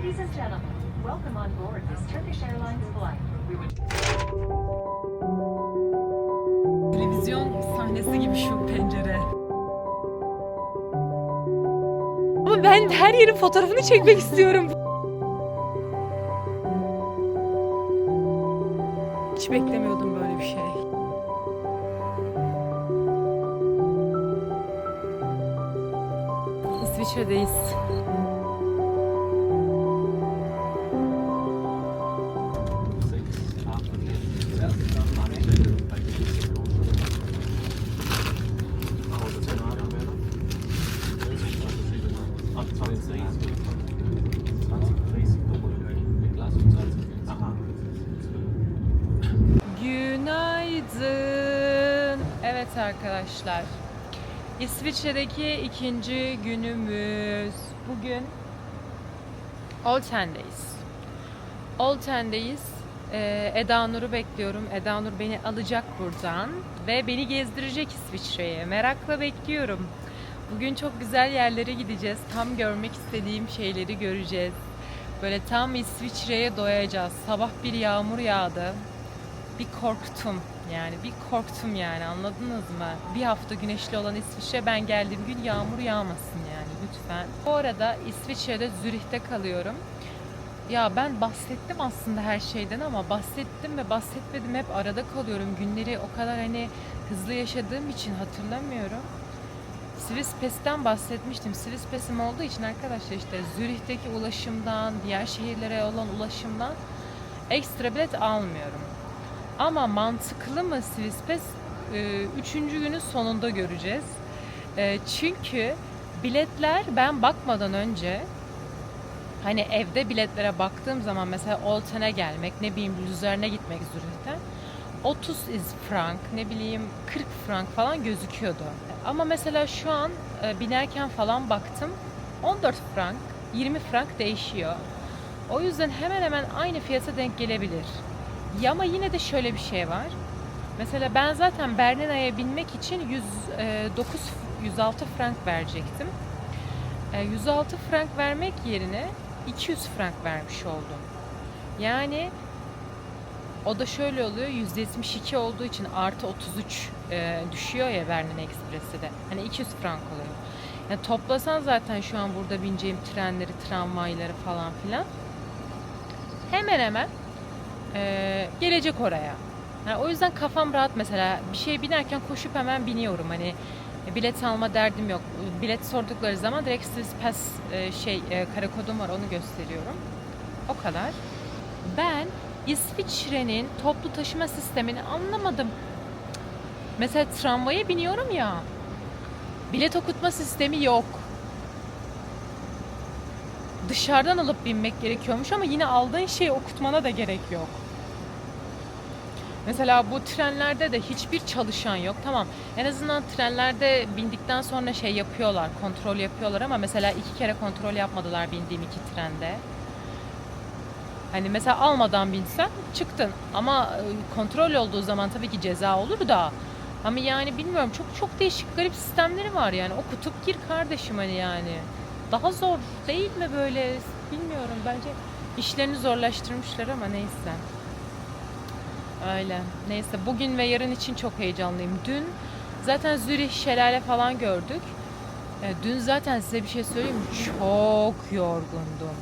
Ladies and gentlemen, welcome on board this Turkish Airlines flight. Televizyon sahnesi gibi şu pencere. Ama ben her yerin fotoğrafını çekmek istiyorum. Hiç beklemiyordum böyle bir şey. İsviçre'deyiz. Günaydın. Evet arkadaşlar. İsviçre'deki ikinci günümüz. Bugün Olten'deyiz. Olten'deyiz. Eda Nur'u bekliyorum. Eda Nur beni alacak buradan ve beni gezdirecek İsviçre'ye. Merakla bekliyorum. Bugün çok güzel yerlere gideceğiz. Tam görmek istediğim şeyleri göreceğiz. Böyle tam İsviçre'ye doyacağız. Sabah bir yağmur yağdı. Bir korktum yani anladınız mı? Bir hafta güneşli olan İsviçre, ben geldiğim gün yağmur yağmasın yani lütfen. Bu arada İsviçre'de Zürih'te kalıyorum. Ya ben bahsettim aslında her şeyden ama bahsettim ve bahsetmedim, hep arada kalıyorum. Günleri o kadar hızlı yaşadığım için hatırlamıyorum. Swisspas'ten bahsetmiştim. Swisspas'im olduğu için arkadaşlar işte Zürih'teki ulaşımdan, diğer şehirlere olan ulaşımdan ekstra bilet almıyorum. Ama mantıklı mı Swisspes? 3. günün sonunda göreceğiz. Çünkü biletler, ben bakmadan önce evde biletlere baktığım zaman mesela Olten'e gelmek, Luzern'e gitmek Zürih'ten 30 frank, 40 frank falan gözüküyordu. Ama mesela şu an binerken falan baktım 14 frank, 20 frank değişiyor. O yüzden hemen hemen aynı fiyata denk gelebilir. Ya ama yine de şöyle bir şey var. Mesela ben zaten Bernina'ya binmek için 106 frank verecektim. 106 frank vermek yerine 200 frank vermiş oldum. Yani o da şöyle oluyor, 172 olduğu için artı 33 düşüyor ya Bernina Express'e de. 200 frank oluyor. Yani toplasan zaten şu an burada bineceğim trenleri, tramvayları falan filan hemen hemen gelecek oraya. Yani o yüzden kafam rahat mesela. Bir şey binerken koşup hemen biniyorum. Bilet alma derdim yok. Bilet sordukları zaman direkt Swisspes kare kodum var, onu gösteriyorum. O kadar. Ben İsviçre'nin toplu taşıma sistemini anlamadım. Mesela tramvaya biniyorum ya. Bilet okutma sistemi yok. Dışarıdan alıp binmek gerekiyormuş ama yine aldığın şeyi okutmana da gerek yok. Mesela bu trenlerde de hiçbir çalışan yok. Tamam, en azından trenlerde bindikten sonra yapıyorlar, kontrol yapıyorlar ama mesela 2 kere kontrol yapmadılar bindiğim 2 trende. Mesela almadan binsen çıktın ama kontrol olduğu zaman tabii ki ceza olur da. Ama bilmiyorum, çok değişik garip sistemleri var yani. Okutup gir kardeşim yani. Daha zor değil mi böyle? Bilmiyorum, bence işlerini zorlaştırmışlar ama neyse. Öyle. Neyse, bugün ve yarın için çok heyecanlıyım. Dün zaten Zürih şelale falan gördük. Dün zaten size bir şey söyleyeyim mi? Çok yorgundum.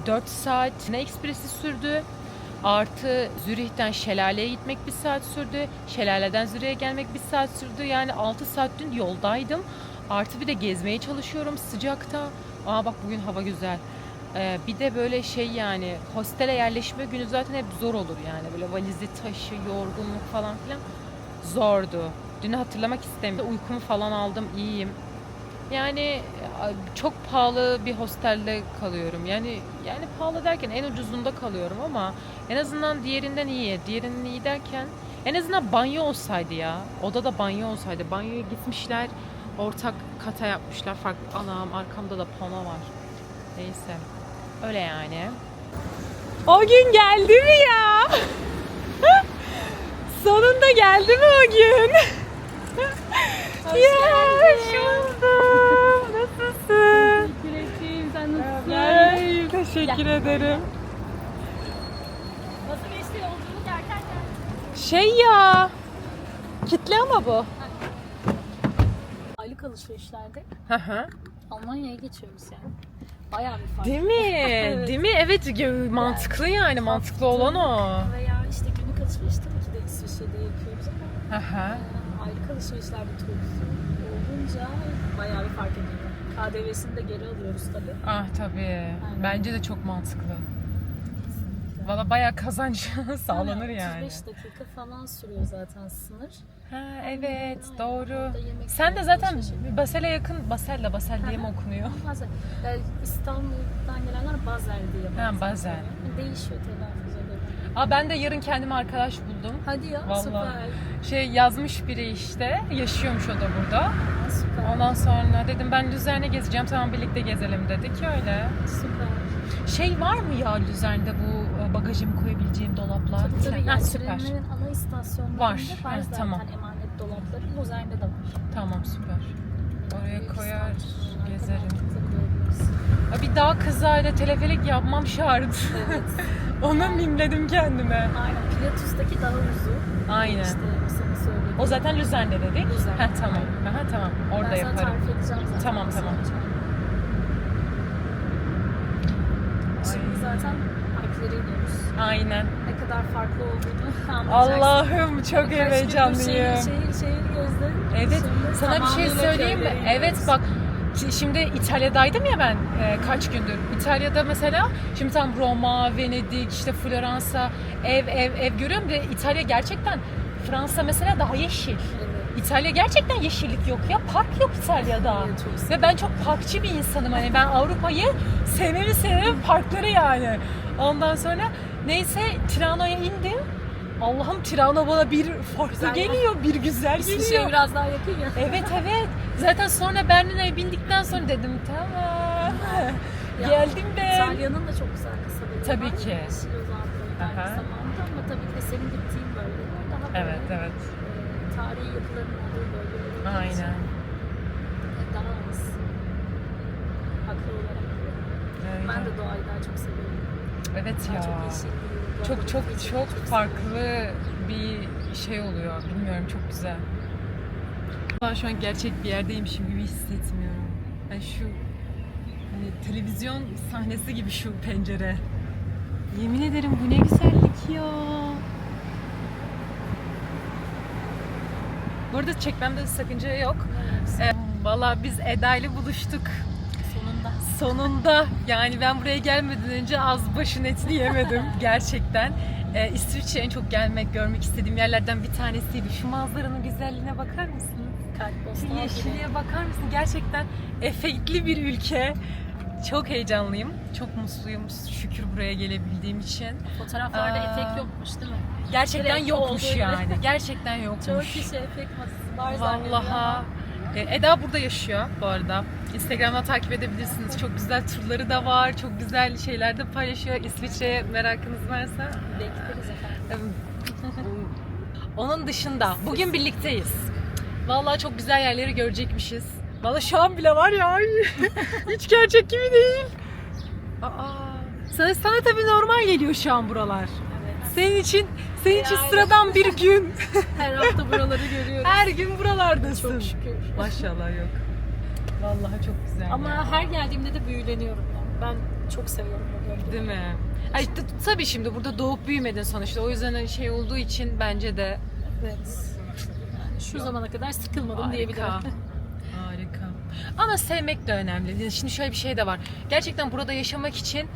4 saat ne ekspresi sürdü. Artı Zürih'ten şelaleye gitmek 1 saat sürdü. Şelaleden Zürih'e gelmek 1 saat sürdü. Yani 6 saat dün yoldaydım. Artı bir de gezmeye çalışıyorum sıcakta. Bak bugün hava güzel. Bir de böyle hostele yerleşme günü zaten hep zor olur yani. Böyle valizi taşı, yorgunluk falan filan zordu. Dünü hatırlamak istemiyorum. Uykumu falan aldım, iyiyim. Yani çok pahalı bir hostelde kalıyorum. Yani pahalı derken en ucuzunda kalıyorum ama en azından diğerinden iyi. Diğerinden iyi derken en azından banyo olsaydı ya. Odada banyo olsaydı. Banyoya gitmişler, ortak kata yapmışlar. Farklı. Anam, arkamda da pano var. Neyse. Öyle yani. O gün geldi mi ya? Sonunda geldi mi o gün? Hoş geldin. Nasılsın? Teşekkür ederim. Sen nasılsın? Teşekkür ederim. Nasıl geçti yolculuk erkenden? Şey ya. Kitle ama bu. Aylık alışverişlerde Hı hı. Almanya'ya geçiyoruz yani. Bayağı bir fark. Değil mi? Evet. Değil mi? Evet, mantıklı yani. Mantıklı olan o. Veya işte günlük alışveriş tabii ki de İsviçre'de yapıyoruz ama Hı hı. aylık alışverişlerde turist olunca bayağı bir fark ediyor. KDV'sini de geri alıyoruz tabii. Ah tabii. Bence de çok mantıklı. Valla bayağı kazanç sağlanır yani. 35 dakika falan sürüyor zaten sınır. Ha evet, doğru. Orada yemek Sen de yiyip zaten alışveriş. Basel'e yakın, Basel diye mi Hı hı. okunuyor? Bazen İstanbul'dan gelenler Basel diye. Ha, Basel. Değişiyor telaffuzları. Aa, ben de yarın kendime arkadaş buldum. Hadi ya, Vallahi. süper. Şey yazmış biri işte, yaşıyormuş o da burada. Ha, süper. Ondan sonra dedim ben Lüzern'e gezeceğim, tamam birlikte gezelim dedik öyle. Süper. Şey var mı ya Lüzern'de bu bagajımı koyabileceğim dolaplar? Tabii tabii, Ha, yani süper. trenlerin ana istasyonlarında Var. var Ha, zaten tamam. emanet dolapları. Luzern'de de var. Tamam süper. Oraya koyar, İstasyonlar, gezerim. koyabiliriz. Ha, bir dağ kızağıyla teleferik yapmam şart. Evet. Onu mimledim kendime. Aynen. Pilatus'taki daha uzun. Aynen. İşte sana söylediğim. O zaten Lüzern'de dedik. Lüzern. Ha tamam. Aha, tamam. Orada ben sana yaparım. tarif edeceğim zaten. Tamam, nasıl tamam. yapacağım. Şimdi zaten Alplere iniyoruz. Aynen. Ne kadar farklı olduğunu anlayacaksın. Allah'ım çok Kaç gündür heyecanlıyım. Şehir gezdim. Evet. Şimdi Sana bir şey tamamıyla söyleyeyim mi? köylere Evet iniyoruz. bak. Şimdi İtalya'daydım ya ben kaç gündür. İtalya'da mesela şimdi tam Roma, Venedik, işte Floransa, ev görüyorum ve İtalya gerçekten Fransa mesela daha yeşil. Evet. İtalya gerçekten yeşillik yok ya. Park yok İtalya'da. Evet, çok Ve ben çok parkçı bir insanım. Hani ben Avrupa'yı sevmemi parkları yani. Ondan sonra neyse Tirano'ya indim. Allah'ım Tirano bana bir farklı Güzel ya. geliyor, bir güzel İsviçre'ye geliyor. biraz daha yakın ya. Evet. Zaten sonra Berlin'e bindikten sonra dedim tamam. Ya, Geldim ben. İtalya'nın da çok güzel kasabaları Tabii var. ki. Yeşil uzantıları Aha. aynı zamanda ama tabii ki de senin gittiğin bölgeler daha böyle Evet. tarihi yapıların olduğu bölgeler olduğu Aynen. için daha az. Haklı olarak. Ben de doğayı daha çok seviyorum. Evet Daha ya. çok yeşil buluyorum. Çok Doğadaki geçişi çok seviyorum. farklı bir şey oluyor. Bilmiyorum, çok güzel. Ben şu an gerçek bir yerdeymişim gibi hissetmiyorum. Yani şu hani televizyon sahnesi gibi şu pencere. Yemin ederim bu ne güzellik ya. Bu arada çekmemde sakınca yok. Evet. Valla biz Eda ile buluştuk. Sonunda. Sonunda yani ben buraya gelmeden önce az başın etini yemedim gerçekten. İsviçre'ye en çok görmek istediğim yerlerden bir tanesiydi. Şu manzaranın güzelliğine bakar mısın? Kalp Şu bostan gibi. yeşilliğe bakar mısın? Gerçekten efektli bir ülke. Çok heyecanlıyım. Çok mutluyum şükür buraya gelebildiğim için. Fotoğraflarda Aa. efekt yokmuş değil mi? Gerçekten Direkt yokmuş olduğu gibi. yani. Gerçekten yokmuş. Çoğu kişi efekt masası var zannediyor. Vallahi. Eda burada yaşıyor bu arada. Instagram'dan takip edebilirsiniz. Çok güzel turları da var. Çok güzel şeyler de paylaşıyor. İsviçre'ye merakınız varsa. Bekleriz efendim. Onun dışında bugün birlikteyiz. Vallahi çok güzel yerleri görecekmişiz. Vallahi şu an bile var ya. Ay, hiç gerçek gibi değil. Sana tabii normal geliyor şu an buralar. Evet. Senin için Yani. sıradan bir gün. Her hafta buraları görüyoruz. Her gün buralardasın. Çok şükür. Maşallah yok. Vallahi çok güzel. ya. Ama her geldiğimde de büyüleniyorum. Ben çok seviyorum bu bölgeyi. Değil mi? Ay, tabii şimdi burada doğup büyümedin sonuçta. O yüzden hani şey olduğu için bence de Evet. Yani şu zamana kadar sıkılmadım diyebilirim. Harika. Ama sevmek de önemli. Şimdi şöyle bir şey de var. Gerçekten burada yaşamak için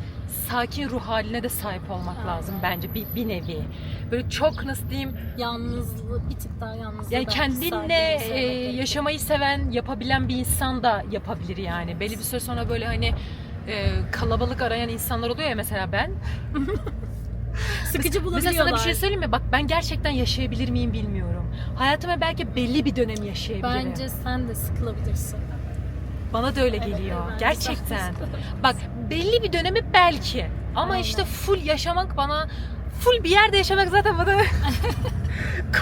sakin ruh haline de sahip olmak lazım bence bir nevi. Böyle çok nasıl diyeyim, Yalnızlığı, bir tık daha yalnızlığı. yani belki kendinle sakinliği sevmek gerekiyor. yaşamayı seven, yapabilen bir insan da yapabilir yani. Belli bir süre sonra böyle hani kalabalık arayan insanlar oluyor ya, mesela ben. Sıkıcı Mesela bulabiliyorlar. sana bir şey söyleyeyim mi? Bak ben gerçekten yaşayabilir miyim bilmiyorum. Hayatıma belki belli bir dönem yaşayabilirim. Bence sen de sıkılabilirsin. Bana da öyle Evet, geliyor. bence Gerçekten. sen de sıkılabilirsin. Bak belli bir dönemi belki. Ama Aynen. işte full yaşamak bana, full bir yerde yaşamak zaten bana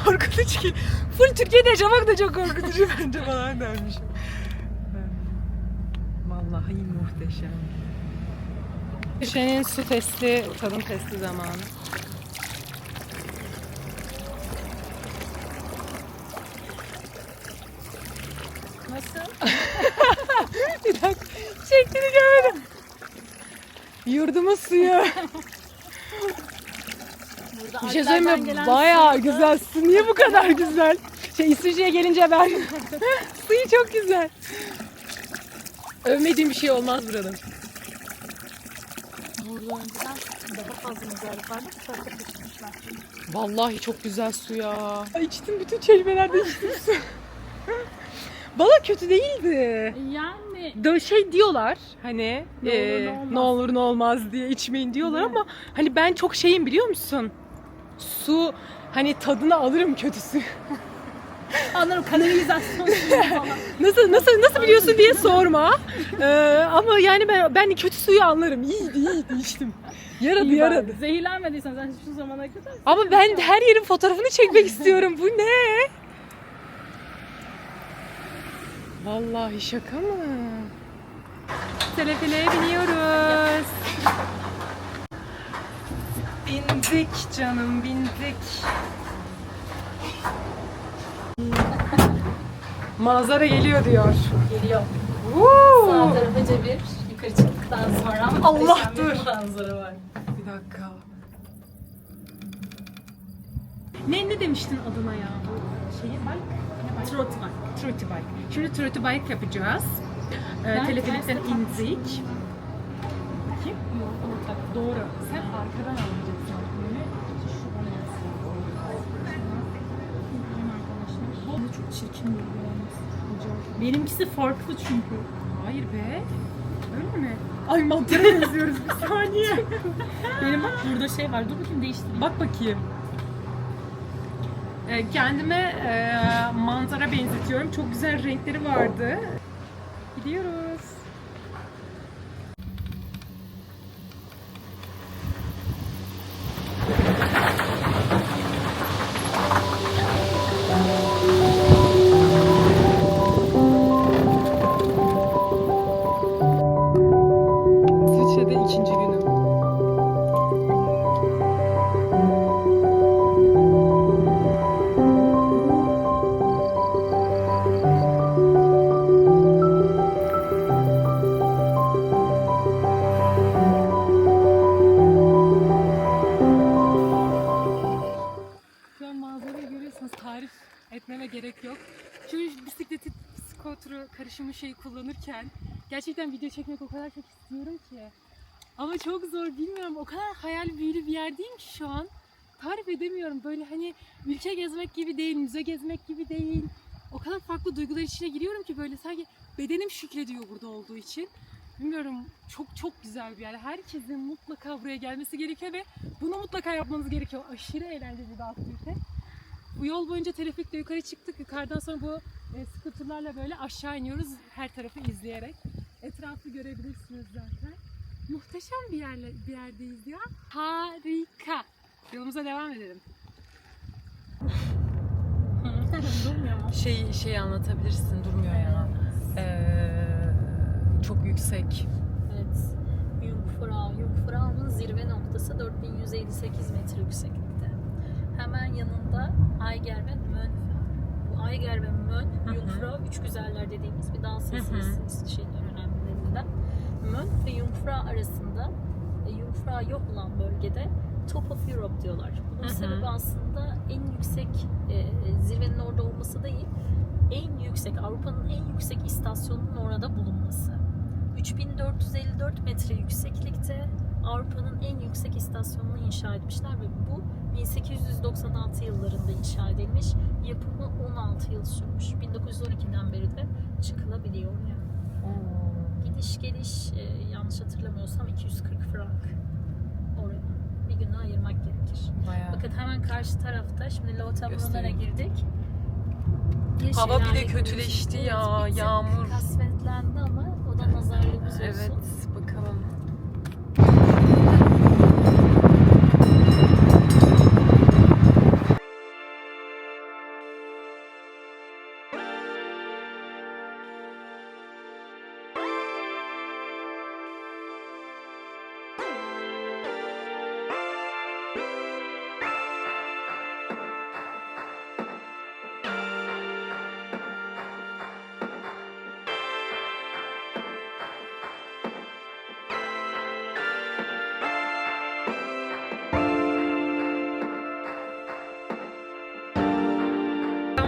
korkutucu ki. Full Türkiye'de yaşamak da çok korkutucu bence falan dermişim. Vallahi muhteşem. Şişenin su testi, tadım testi zamanı. Nasıl? Bir dakika. Şeklini görmedim. Yurdumun suyu. Burada Bir şey Alplerden söyleyeyim mi? gelen Bayağı suyu da- güzel. Su niye bu kadar güzel? İsviçre'ye gelince ben. Suyu çok güzel. Övmediğim bir şey olmaz buranın. Burada önceden daha fazla mezarlık vardı. Sonra tutmuşlar. Vallahi çok güzel su ya. İçtim, bütün çeşmelerde içtim su. Valla kötü değildi. Yani Şey diyorlar hani Ne olur ne olmaz. ne olur ne olmaz diye içmeyin diyorlar Değil mi? ama hani ben çok şeyim biliyor musun? Su hani tadını alırım kötü su. anlarım kanalizasyon suyu falan. Nasıl biliyorsun diye sorma. Ama yani ben kötü suyu anlarım. İyiydi içtim. Yaradı İyi yaradı. bari. Zehirlenmediysen sen şu zamana kadar. Ama ben her yerin fotoğrafını çekmek istiyorum. Bu ne? Vallahi şaka mı? Teleferiğe biniyoruz. Bindik canım, bindik. Manzara geliyor diyor. Geliyor. Woo! Sağ tarafa cebir. Yukarı çıktıktan sonra Allah muhteşem dur. bir manzara var. Bir dakika. Ne demiştin adına ya? Bu şeyi bike? Trot var. Trotty bike. Şimdi trotty bike yapacağız. Ben Teleferikten tersten indik. Bakayım. Yok, onu tak. Doğru. Sen arkadan alacaksın. Bu çok çirkin bir yalnız. Benimkisi farklı çünkü. Hayır be. Öyle mi? Ay mantara yazıyoruz bir saniye. Benim bak burada şey var. Dur bakayım değiştireyim. Bak bakayım. Kendime manzara benzetiyorum. Çok güzel renkleri vardı. Gidiyoruz. İsviçre'de ikinci günüm. Şu an manzarayı görüyorsunuz. Tarif etmeme gerek yok. Şu bisikleti, skoturu, karışımı şeyi kullanırken gerçekten video çekmek o kadar çok istiyorum ki. Ama çok zor, bilmiyorum. O kadar hayal büyülü bir yerdeyim ki şu an. Tarif edemiyorum. Böyle hani ülke gezmek gibi değil, müze gezmek gibi değil. O kadar farklı duygular içine giriyorum ki böyle sanki bedenim şükrediyor burada olduğu için. Bilmiyorum, çok güzel bir yer. Herkesin mutlaka buraya gelmesi gerekiyor ve bunu mutlaka yapmanız gerekiyor. Aşırı eğlenceli bir aktivite. Bu yol boyunca teleferikle yukarı çıktık. Yukarıdan sonra bu skuterlarla böyle aşağı iniyoruz her tarafı izleyerek. Etrafı görebilirsiniz zaten. Muhteşem bir yerdeyiz ya. Harika. Yolumuza devam edelim. Durmuyor mu? Şey anlatabilirsin, durmuyor ya. Çok yüksek. Evet. Jungfrau'nun zirve noktası 4158 metre yükseklikte. Hemen yanında Eiger ve Mönch. Bu Eiger ve Mönch, Jungfrau üç güzeller dediğimiz bir dağ silsilesi şeyin önemlilerinden. Mönch ve Jungfrau arasında Jungfrau yok olan bölgede Top of Europe diyorlar. Bunun sebebi aslında en yüksek zirvenin orada olması değil, en yüksek, Avrupa'nın en yüksek istasyonunun orada bulunması. 3454 metre yükseklikte Avrupa'nın en yüksek istasyonunu inşa etmişler ve bu 1896 yıllarında inşa edilmiş. Yapımı 16 yıl sürmüş. 1912'den beri de çıkılabiliyor yani. Gidiş geliş yanlış hatırlamıyorsam 240 frank oraya. Bir günü ayırmak gerekir. Bayağı. Bakın hemen karşı tarafta şimdi Lauterbrunnen'e girdik. Bir Hava bile şelale kötüleşti görüyoruz. ya, Bir tık yağmur. kasvetlendi ama o da nazarlığımız olsun. Evet, bakalım.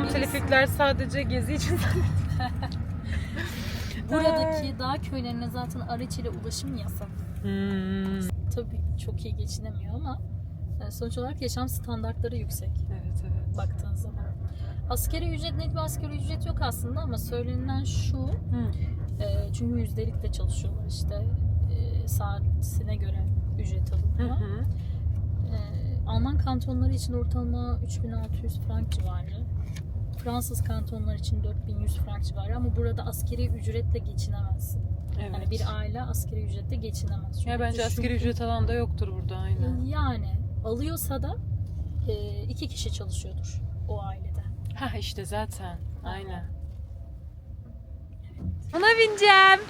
teleferikler sadece gezi için. Buradaki dağ köylerine zaten araç ile ulaşım yasak. Tabii çok iyi geçinemiyor ama sonuç olarak yaşam standartları yüksek Evet evet. baktığın zaman. Askeri ücret, net bir askeri ücret yok aslında ama söylenen şu, çünkü yüzdelik de çalışıyorlar işte, saatine göre ücret alınıyor. Alman kantonları için ortalama 3600 frank civarı. Fransız kantonlar için 4100 frank civarı ama burada askeri ücretle geçinemezsin. Evet. Yani bir aile askeri ücretle geçinemez. Çünkü Ya bence askeri ücret alan da yoktur burada aynen. Yani alıyorsa da 2 kişi çalışıyordur o ailede. Ha işte zaten. Aynen. Buna bineceğim.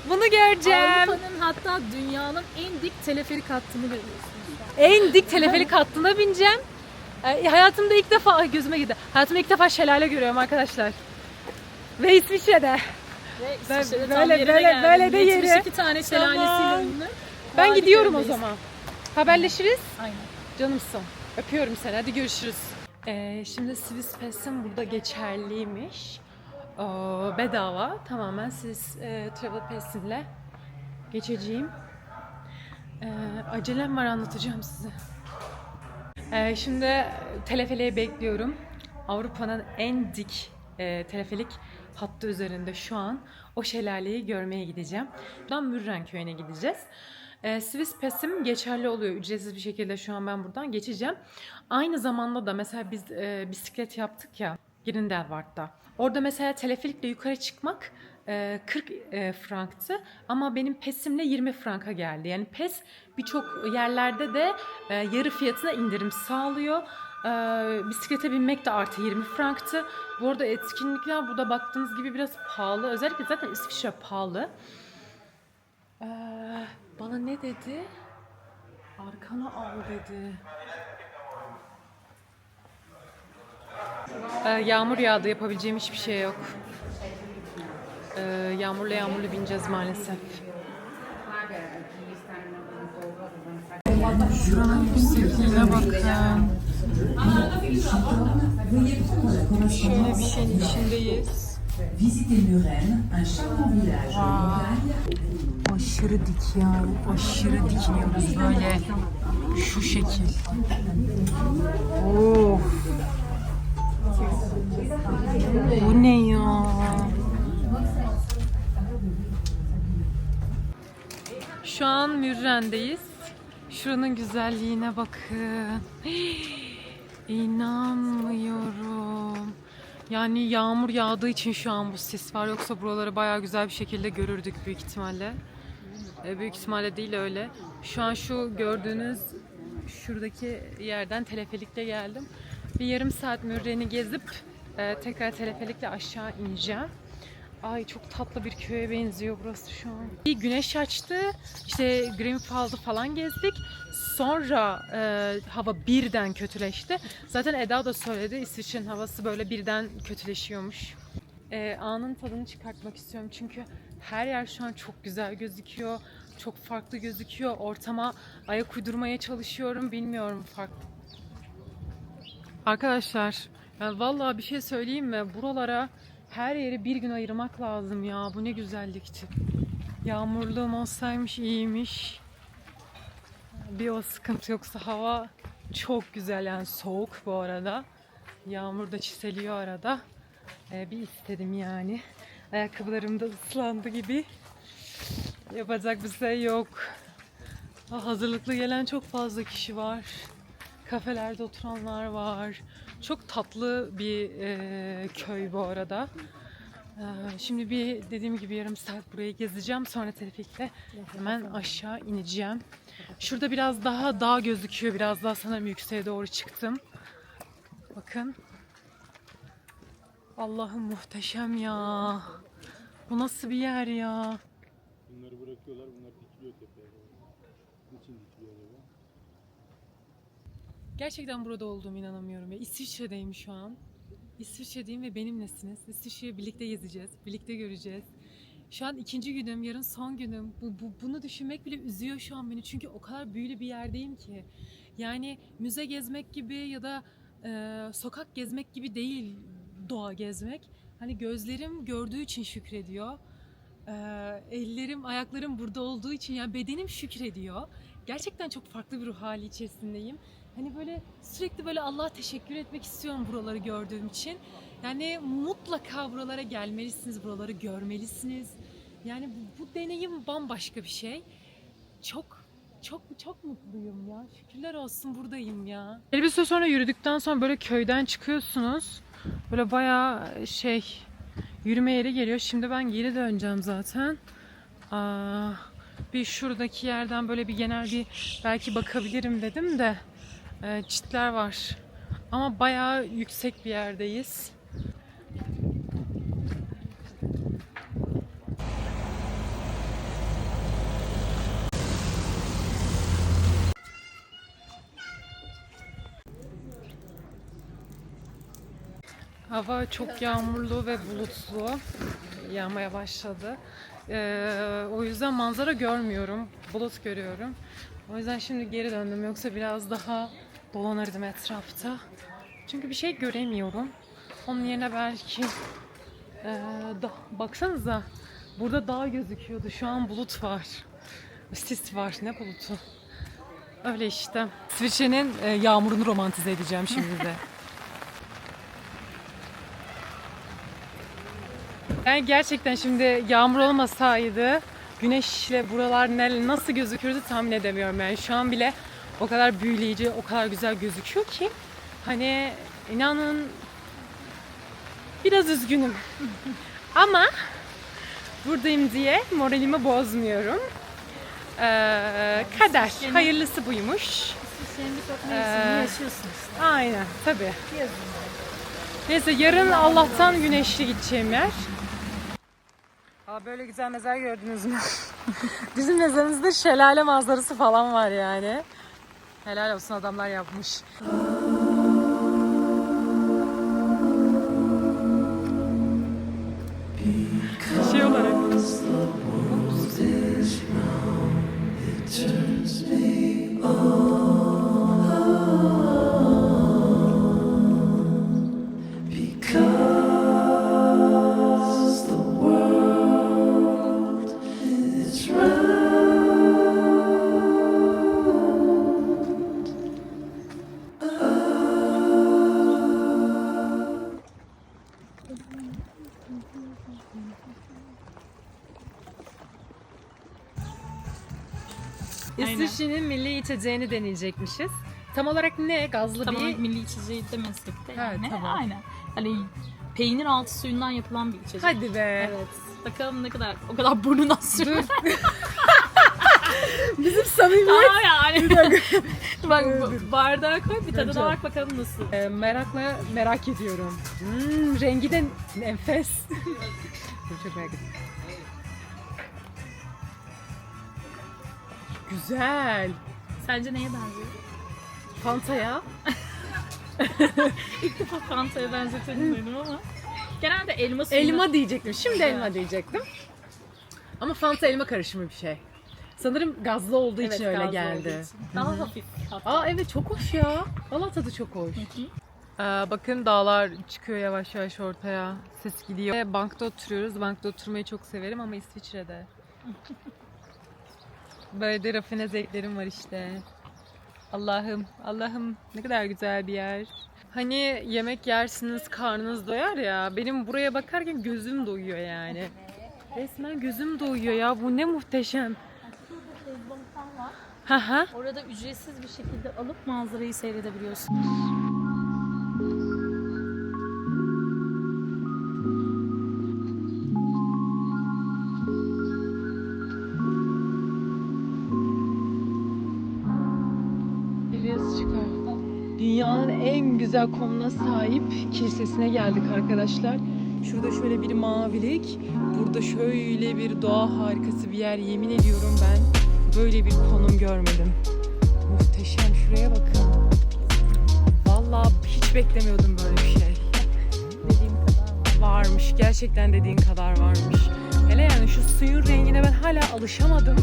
Bunu göreceğim. Avrupa'nın, hatta dünyanın en dik teleferik hattını görüyorsunuz. En dik teleferik hattına bineceğim. Hayatımda ilk defa, ay gözüme girdi. Hayatımda ilk defa şelale görüyorum arkadaşlar. Ve İsviçre'de. Ve Ben İsviçre'de böyle- tam yerine böyle- geldim. böyle de yeri. 72 tane Tamam. şelalesiyle ünlü. Ben Harika gidiyorum o yerdeyiz. zaman. Haberleşiriz. Aynen. Canımsın. Öpüyorum seni. Hadi görüşürüz. Şimdi Swiss Pass'im burada geçerliymiş. Bedava. Tamamen Swiss Travel Pass'imle geçeceğim. Acelem var, anlatacağım size. Şimdi teleferiği bekliyorum. Avrupa'nın en dik teleferik hattı üzerinde şu an. O şelaleyi görmeye gideceğim. Buradan Mürren köyüne gideceğiz. Swiss Pass'im geçerli oluyor. Ücretsiz bir şekilde şu an ben buradan geçeceğim. Aynı zamanda da mesela biz bisiklet yaptık ya Grindelwald'da. Orada mesela teleferikle yukarı çıkmak 40 franktı ama benim PES'imle 20 franka geldi. Yani PES birçok yerlerde de yarı fiyatına indirim sağlıyor. Bisiklete binmek de artı 20 franktı. Bu arada etkinlikler burada baktığınız gibi biraz pahalı. Özellikle zaten İsviçre pahalı. Bana ne dedi? Arkana al dedi. Yağmur yağdı, yapabileceğim hiçbir şey yok. Yağmurlu bineceğiz maalesef. Şuranın yüksekliğine bakın. Şöyle bir şeyin içindeyiz. Aşırı dik ya. Aşırı dikiniyoruz böyle. Şu şekil. Of. Bu ne ya? Şu an Mürren'deyiz. Şuranın güzelliğine bakın. İnanmıyorum. Yani yağmur yağdığı için şu an bu sis var. Yoksa buraları bayağı güzel bir şekilde görürdük büyük ihtimalle. Büyük ihtimalle değil öyle. Şu an şu gördüğünüz şuradaki yerden teleferikle geldim. Bir yarım saat Mürren'i gezip tekrar teleferikle aşağı ineceğim. Ay çok tatlı bir köye benziyor burası şu an. Bir güneş açtı. İşte Grindelwald'ı falan gezdik. Sonra hava birden kötüleşti. Zaten Eda da söyledi. İsviçre'nin havası böyle birden kötüleşiyormuş. Anın tadını çıkartmak istiyorum. Çünkü her yer şu an çok güzel gözüküyor. Çok farklı gözüküyor. Ortama ayak uydurmaya çalışıyorum. Bilmiyorum farklı. Arkadaşlar yani vallahi bir şey söyleyeyim mi? Buralara her yeri bir gün ayırmak lazım ya. Bu ne güzellikti. Yağmurluğum olsaymış iyiymiş. Bir o sıkıntı, yoksa hava çok güzel yani, soğuk bu arada. Yağmur da çiseliyor arada. Bir istedim yani. Ayakkabılarım da ıslandı gibi. Yapacak bir şey yok. Hazırlıklı gelen çok fazla kişi var. Kafelerde oturanlar var. Çok tatlı bir köy bu arada. Şimdi bir dediğim gibi yarım saat burayı gezeceğim. Sonra teleferikle hemen aşağı ineceğim. Şurada biraz daha dağ gözüküyor. Biraz daha sanırım yükseğe doğru çıktım. Bakın. Allah'ım muhteşem ya. Bu nasıl bir yer ya? Bunları bırakıyorlar, bunlar dikiliyor tepeye. Niçin dikiliyor acaba? Gerçekten burada olduğumu inanamıyorum. İsviçre'deyim şu an. İsviçre'deyim ve benimlesiniz. İsviçre'yi birlikte gezeceğiz, birlikte göreceğiz. Şu an 2. günüm, yarın son günüm. Bunu düşünmek bile üzüyor şu an beni. Çünkü o kadar büyülü bir yerdeyim ki. Yani müze gezmek gibi ya da sokak gezmek gibi değil doğa gezmek. Hani gözlerim gördüğü için şükrediyor. Ellerim, ayaklarım burada olduğu için, yani bedenim şükrediyor. Gerçekten çok farklı bir ruh hali içerisindeyim. Hani böyle sürekli böyle Allah'a teşekkür etmek istiyorum buraları gördüğüm için. Yani mutlaka buralara gelmelisiniz, buraları görmelisiniz. Yani bu deneyim bambaşka bir şey. Çok mutluyum ya. Şükürler olsun buradayım ya. Bir süre sonra yürüdükten sonra böyle köyden çıkıyorsunuz. Böyle bayağı yürüme yeri geliyor. Şimdi ben geri döneceğim zaten. Bir şuradaki yerden böyle bir genel bir belki bakabilirim dedim de çitler var. Ama bayağı yüksek bir yerdeyiz. Hava çok yağmurlu ve bulutlu. Yağmaya başladı. O yüzden manzara görmüyorum. Bulut görüyorum. O yüzden şimdi geri döndüm. Yoksa biraz daha dolanırdım etrafta. Çünkü bir şey göremiyorum. Onun yerine belki baksanıza burada dağ gözüküyordu. Şu an bulut var. Sis var. Ne bulutu? Öyle işte. İsviçre'nin yağmurunu romantize edeceğim şimdi de. Yani gerçekten şimdi yağmur olmasaydı güneşle buralar nasıl gözükürdü tahmin edemiyorum. Yani şu an bile o kadar büyüleyici, o kadar güzel gözüküyor ki hani inanın biraz üzgünüm. Ama buradayım diye moralimi bozmuyorum. Kader, hayırlısı buymuş. Senin birçok mevsimini yaşıyorsun işte. Aynen, tabii. Yazın. Neyse yarın Allah'tan güneşli gideceğim yer. Böyle güzel mezar gördünüz mü? Bizim mezarımızda şelale manzarası falan var yani. Helal olsun, adamlar yapmış. Şey olarak. İsviçre'nin milli içeceğini deneyecekmişiz. Tam olarak ne? Gazlı Tam bir... olarak milli içeceği demesek de Evet, yani. tamam. Aynen. Hani peynir altı suyundan yapılan bir içecek. Hadi be. Evet. Bakalım ne kadar, o kadar burnuna sürüyor. Bizim samimiyet. Aa yani. Bak bardağa koy bir tadına bak bakalım nasıl. Merak ediyorum. Rengi de enfes. Çok merak ettim. Güzel. Sence neye benziyor? Fanta'ya. İlk defa Fanta'ya benzetelim dedim ama. Genelde elma suyu. Elma diyecektim. Şimdi elma diyecektim. Ama Fanta elma karışımı bir şey. Sanırım gazlı olduğu için öyle geldi. Daha hafif. Evet çok hoş ya. Valla tadı çok hoş. Bakın dağlar çıkıyor yavaş yavaş ortaya. Ses gidiyor. Bankta oturuyoruz. Bankta oturmayı çok severim ama İsviçre'de. Böyle de rafine zevklerim var işte. Allah'ım ne kadar güzel bir yer. Hani yemek yersiniz, karnınız doyar ya. Benim buraya bakarken gözüm doyuyor yani. Resmen gözüm doyuyor ya. Bu ne muhteşem. Var. Orada ücretsiz bir şekilde alıp manzarayı seyredebiliyorsun. Dünyanın en güzel konumuna sahip kilisesine geldik arkadaşlar. Şurada şöyle bir mavilik, burada şöyle bir doğa harikası bir yer. Yemin ediyorum ben böyle bir konum görmedim. Muhteşem, şuraya bakın. Vallahi hiç beklemiyordum böyle bir şey. Dediğim kadar varmış, gerçekten dediğin kadar varmış. Hele yani şu suyun rengine ben hala alışamadım.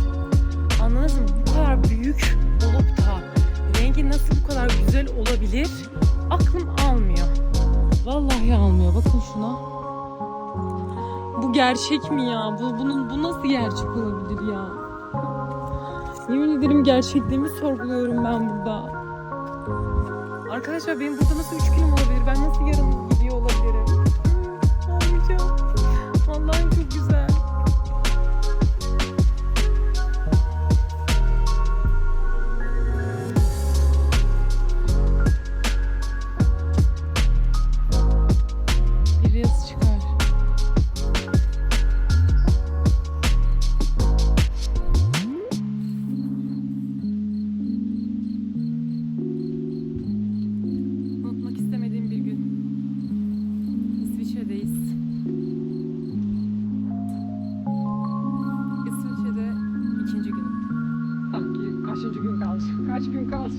Anladınız mı? Bu kadar büyük olup da rengi nasıl bu kadar güzel olabilir? Aklım Vallahi almıyor. Bakın şuna. Bu gerçek mi ya? Bu nasıl gerçek olabilir ya? Yemin ederim gerçekliğimi sorguluyorum ben burada. Arkadaşlar benim burada nasıl 3 günüm olabilir? Ben nasıl yarın gidiyor olabilirim? Ağlayacağım. Vallahi çok güzel. Bir yazı çıkar. Unutmak istemediğim bir gün. İsviçre'deyiz. İsviçre'de ikinci günüm. Sanki kaçıncı gün kaldı? Kaç gün kaldı?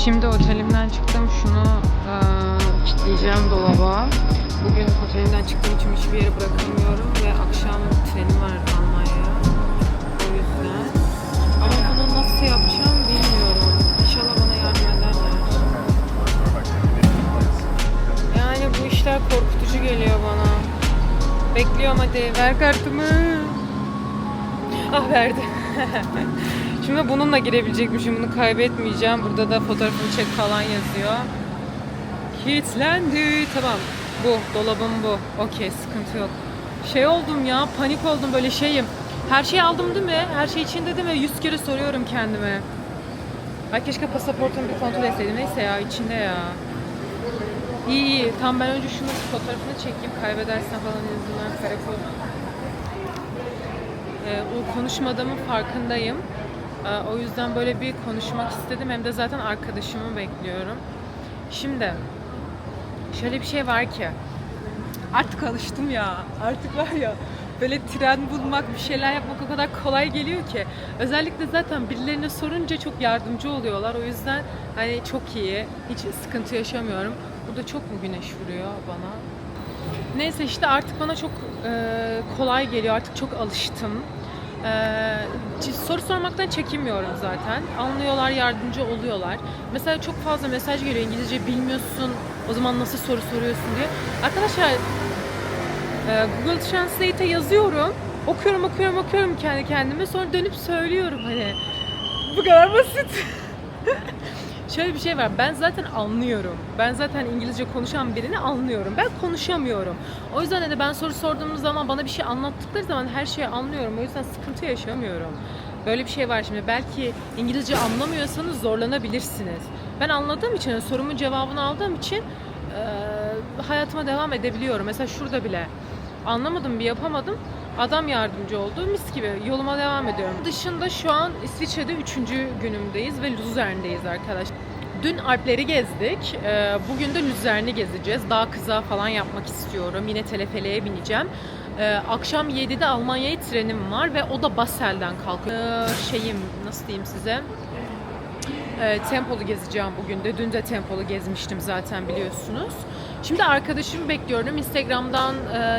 Şimdi otelimden çıktım. Şunu kilitleyeceğim dolaba. Bugün otelimden çıktığım için hiçbir yere bırakamıyorum ve akşam trenim var Almanya'ya. O yüzden. Ama bunu nasıl yapacağım bilmiyorum. İnşallah bana yardım ederler. Yani bu işler korkutucu geliyor bana. Bekliyorum, hadi ver kartımı. Ah, verdi. Şimdi bununla girebilecekmişim. Bunu kaybetmeyeceğim. Burada da fotoğrafını çek falan yazıyor. Kilitlendi. Tamam. Bu. Dolabım bu. Okey. Sıkıntı yok. Şey oldum ya. Panik oldum, böyle şeyim. Her şeyi aldım değil mi? Her şey içinde değil mi? 100 kere soruyorum kendime. Ay keşke pasaportumu bir kontrol etseydim. Neyse ya, içinde ya. İyi iyi. Tamam, ben önce şunu fotoğrafını çekeyim. Kaybedersen falan yüzünden karakol. O konuşmadığımın farkındayım. O yüzden böyle bir konuşmak istedim. Hem de zaten arkadaşımı bekliyorum. Şimdi şöyle bir şey var ki artık alıştım ya. Artık var ya, böyle tren bulmak, bir şeyler yapmak o kadar kolay geliyor ki. Özellikle zaten birilerine sorunca çok yardımcı oluyorlar. O yüzden hani çok iyi. Hiç sıkıntı yaşamıyorum. Burada çok mu güneş vuruyor bana? Neyse işte artık bana çok kolay geliyor. Artık çok alıştım. Soru sormaktan çekinmiyorum zaten. Anlıyorlar, yardımcı oluyorlar. Mesela çok fazla mesaj geliyor, İngilizce bilmiyorsun, o zaman nasıl soru soruyorsun diye. Arkadaşlar Google Translate'e yazıyorum. Okuyorum kendi kendime. Sonra dönüp söylüyorum hani. Bu kadar basit. Şöyle bir şey var. Ben zaten anlıyorum. Ben zaten İngilizce konuşan birini anlıyorum. Ben konuşamıyorum. O yüzden de ben soru sorduğum zaman, bana bir şey anlattıkları zaman her şeyi anlıyorum. O yüzden sıkıntı yaşamıyorum. Böyle bir şey var şimdi. Belki İngilizce anlamıyorsanız zorlanabilirsiniz. Ben anladığım için, sorumun cevabını aldığım için hayatıma devam edebiliyorum. Mesela şurada bile anlamadım, bir yapamadım. Adam yardımcı oldu. Mis gibi yoluma devam ediyorum. Dışında şu an İsviçre'de 3. günümdeyiz ve Luzern'deyiz arkadaşlar. Dün Alpleri gezdik. Bugün de Luzern'i gezeceğiz. Dağ kızağı falan yapmak istiyorum. Yine teleferiğe bineceğim. Akşam 7'de Almanya'ya trenim var ve o da Basel'den kalkıyor. Nasıl diyeyim size? Tempolu gezeceğim bugün de. Dün de Tempolu gezmiştim zaten, biliyorsunuz. Şimdi arkadaşımı bekliyorum. Instagram'dan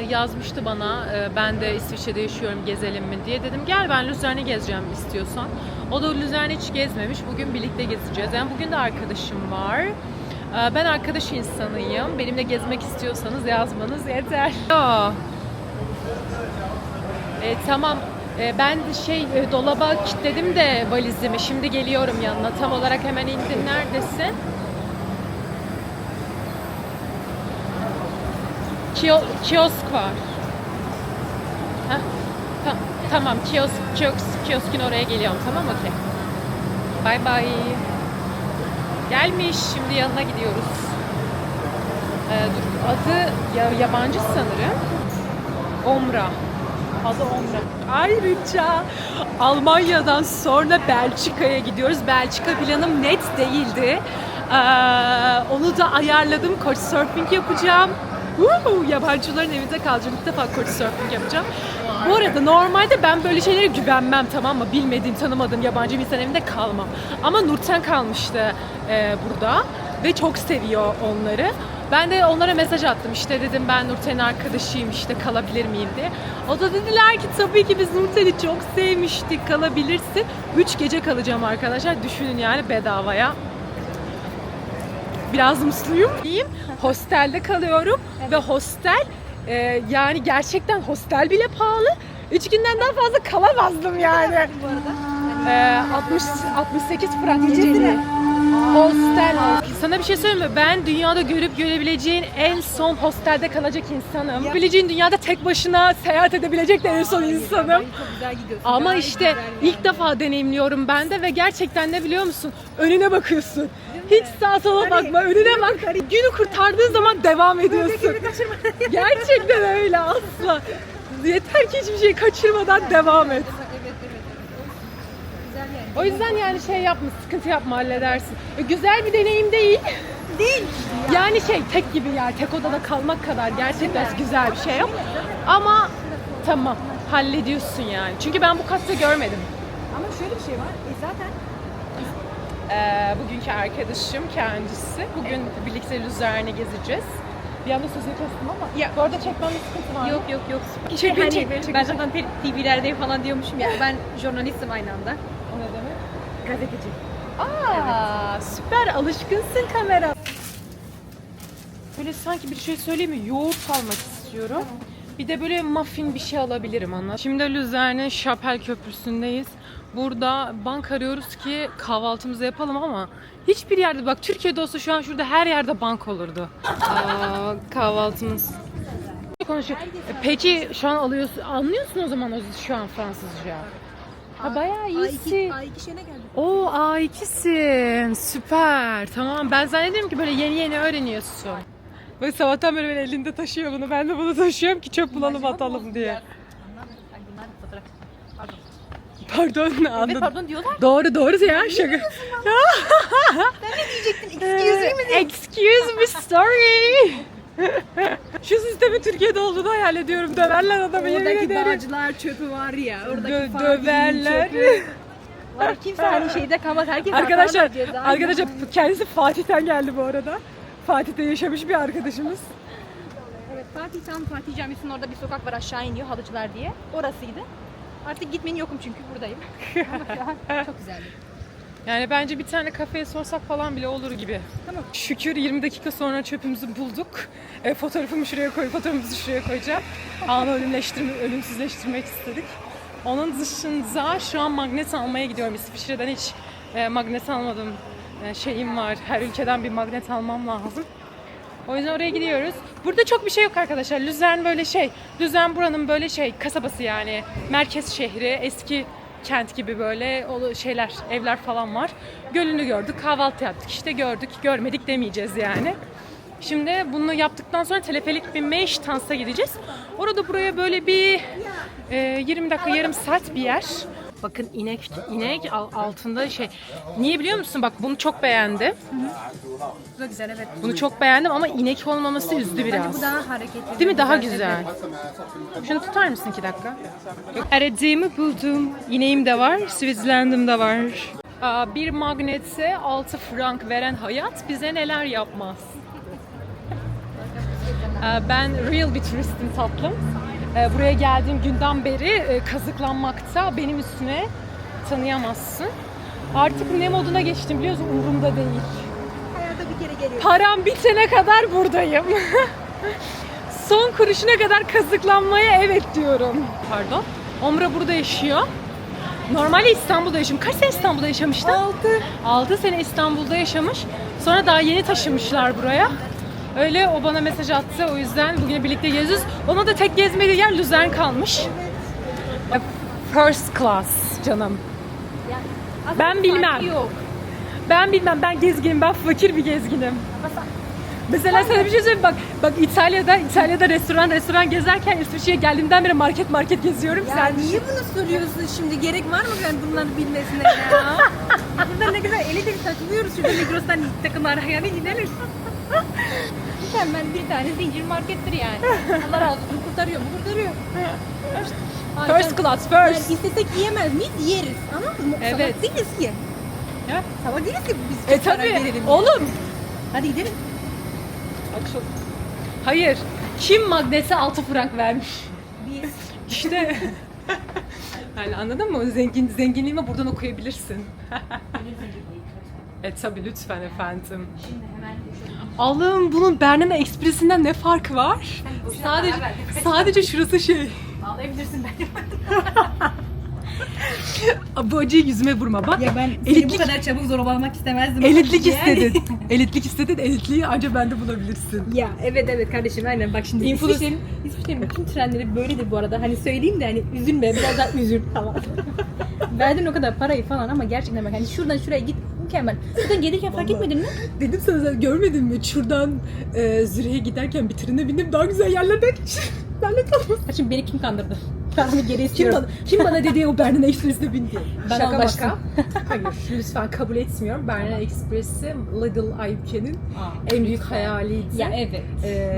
yazmıştı bana. Ben de İsviçre'de yaşıyorum, gezelim mi diye. Dedim gel, ben Luzern'i gezeceğim istiyorsan. O da Luzern'i hiç gezmemiş. Bugün birlikte gezeceğiz. Yani bugün de arkadaşım var. Ben arkadaş insanıyım. Benimle gezmek istiyorsanız yazmanız yeter. Tamam. Ben dolaba kilitledim de valizimi. Şimdi geliyorum yanına. Tam olarak hemen indim. Neredesin? Kiosk var. Heh, tamam, kioskin oraya geliyorum. Tamam, okey. Bye bye. Gelmiş. Şimdi yanına gidiyoruz. Adı yabancı sanırım. Omra. Adı Omra. Ayrıca Almanya'dan sonra Belçika'ya gidiyoruz. Belçika planım net değildi. Onu da ayarladım. Couchsurfing yapacağım. Yabancıların evinde kalacağım. İlk defa couchsurfing yapacağım. Bu arada normalde ben böyle şeylere güvenmem, tamam mı? Bilmediğim, tanımadığım yabancı bir insan evinde kalmam. Ama Nurten kalmıştı burada ve çok seviyor onları. Ben de onlara mesaj attım, işte dedim ben Nurten'in arkadaşıyım, işte kalabilir miyim diye. O da dediler ki tabii ki biz Nurten'i çok sevmiştik, kalabilirsin. 3 gece kalacağım arkadaşlar, düşünün yani bedavaya. Biraz mutluyum diyeyim. Hostelde kalıyorum ve hostel yani gerçekten hostel bile pahalı. 3 günden daha fazla kalamazdım yani. 68 frank geceliği. Hostel. Sana bir şey söyleyeyim mi? Ben dünyada görüp görebileceğin en son hostelde kalacak insanım. Bileceğin dünyada tek başına seyahat edebilecek de en son insanım. Ama işte ilk defa deneyimliyorum ben de ve gerçekten ne biliyor musun? Önüne bakıyorsun. Hiç sağa sola bakma, önüne bak. Günü kurtardığın zaman devam ediyorsun. Gerçekten öyle asla. Yeter ki hiçbir şey kaçırmadan devam et. O yüzden yani şey yapma, sıkıntı yapma, halledersin. Güzel bir deneyim değil. Değil. Yani şey tek gibi yer, tek odada kalmak kadar gerçekten güzel bir şey yok. Ama tamam, hallediyorsun yani. Çünkü ben bu katta görmedim. Ama şöyle bir şey var. Zaten Bugünkü arkadaşım kendisi. Bugün birlikte Luzern'i gezeceğiz. Bir anda sözünü kestim ama. Ya. Bu arada çekmemde sıkıntı var mı? yok. Çek beni, Hani çek beni, çek ben beni. zaten TV'lerdeyim falan diyormuşum ya. Ben jurnalistim aynı anda. O ne demek? Gazeteci. Aa, süper, alışkınsın kamera. Böyle sanki bir şey söyleyeyim mi? Yoğurt almak istiyorum. Bir de böyle muffin bir şey alabilirim, anladın. Şimdi Luzern'in Şapel Köprüsü'ndeyiz. Burada bank arıyoruz ki kahvaltımızı yapalım ama hiçbir yerde, bak Türkiye'de olsa şu an şurada her yerde bank olurdu. Kahvaltımız. Konuşuyor. Peki şu an anlıyorsun o zaman şu an Fransızca. Ha bayağı iyisin. A2 şeyine geldik. Oo A2'sin. Süper. Tamam, ben zannediyorum ki böyle yeni öğreniyorsun. Böyle sabahtan beri böyle elinde taşıyor bunu. Ben de bunu taşıyorum ki çöp bulalım atalım diye. Pardon, anladım. Evet pardon diyorlar. Doğru ya, şaka. Ben ne diyecektin? Excuse me. Excuse me, sorry. Şu sistemin Türkiye'de olduğunu hayal ediyorum. Döverler adamı, yemin Oradaki ederim. Bağcılar çöpü var ya. Oradaki Döverler. çöpü. Var kimse hani şeyde kalmaz. Herkes Arkadaşlar arkadaşlar kendisi Fatih'ten geldi bu arada. Fatih'te yaşamış bir arkadaşımız. Evet, Fatih Camisi'nin orada bir sokak var, aşağı iniyor Halıcılar diye. Orasıydı. Artık gitmeyin, yokum çünkü buradayım. Ama şu an çok güzeldi. Yani bence bir tane kafeye sorsak falan bile olur gibi. Tamam. Şükür 20 dakika sonra çöpümüzü bulduk. Fotoğrafımızı şuraya koyacağım. Anı ölümsüzleştirmek istedik. Onun dışında şu an magnet almaya gidiyorum. İsviçre'den hiç magnet almadım. Şeyim var. Her ülkeden bir magnet almam lazım. O yüzden oraya gidiyoruz. Burada çok bir şey yok arkadaşlar. Luzern böyle şey. Luzern buranın böyle şey kasabası yani. Merkez şehri, eski kent gibi böyle şeyler, evler falan var. Gölünü gördük, kahvaltı yaptık. İşte gördük, görmedik demeyeceğiz yani. Şimdi bunu yaptıktan sonra teleferik binmeye Ştans'a gideceğiz. Orada buraya böyle bir 20 dakika, yarım saat bir yer. Bakın inek altında şey. Niye biliyor musun? Bak bunu çok beğendim. Bu da güzel, evet. Bunu çok beğendim ama inek olmaması üzdü biraz. Bence bu daha hareketli. Değil mi? Daha güzel. Şunu tutar mısın 2 dakika? Aradığımı buldum. İneğim de var, Switzerland'ım da var. Bir magnete 6 frank veren hayat bize neler yapmaz? Ben real bir turistim tatlım. Buraya geldiğim günden beri kazıklanmakta, benim üstüne tanıyamazsın. Artık ne moduna geçtim biliyorsun, umurumda değil. Hayata bir kere geliyor. Param bitene kadar buradayım. Son kuruşuna kadar kazıklanmaya evet diyorum. Pardon. Omra burada yaşıyor. Normalde İstanbul'da yaşamış. Kaç sene İstanbul'da yaşamıştı? 6 sene İstanbul'da yaşamış. Sonra daha yeni taşınmışlar buraya. Öyle o bana mesaj attı. O yüzden bugün birlikte geziyoruz. Ona da tek gezmediği yer Luzern kalmış. First class canım. Ben bilmem. Ben bilmem. Ben gezginim. Ben fakir bir gezginim. Mesela sana bir şey söyleyeyim. Bak İtalya'da restoran gezerken İsviçre'ye geldiğimden beri market geziyorum. Ya Sen niye bunu soruyorsun şimdi? Gerek var mı ben bunları bilmesine ya? Burada ne güzel eli takılıyoruz şurada Migros'tan takımlar yani gidelim. mükemmel bir tane zincir markettir yani. Allah razı olsun, kurtarıyor mu? Kurtarıyor. First class Yani first. istesek yiyemez miyiz? Yeriz. Anladın mı? Evet. Salak değiliz ki. Ya. Salak değiliz ki biz çok karar verelim. Tabii. Oğlum. Hadi gidelim. Hayır. Kim magnese 6 frank vermiş? Biz. İşte. Yani anladın mı? Zenginliğimi buradan okuyabilirsin. Tabii lütfen efendim. Şimdi hemen Allah'ım bunun Bernina Express'inden ne farkı var? Sadece şurası şey. ağlayabilirsin ben. Bu acıyı yüzüme vurma bak. Ya ben seni Elitlik- bu kadar çabuk zorbalamak istemezdim. Elitlik Yani. istedin. Elitlik istedin. Elitliği ancak bende bulabilirsin. Ya evet kardeşim aynen bak şimdi İsviçre'nin bütün trenleri böyledir bu arada. Hani söyleyeyim de hani üzülme biraz daha üzül falan. Verdin o kadar parayı falan ama gerçekten bak hani şuradan şuraya git mükemmel. Zaten gelirken fark etmedin mi? Dedim sana sen görmedin mi? Şuradan Zürih'e giderken bir trene bindim daha güzel yerlerden geçtim. Lanet olsun. Ha, şimdi beni kim kandırdı? Paramı geri Kim istiyorum. kim bana dedi o Bernina Express'te bin diye. Ben Şaka almıştım. maka. Hayır lütfen kabul etmiyorum. Bernina Express'i Lidl Aybüke'nin en büyük hayaliydi. Ya evet.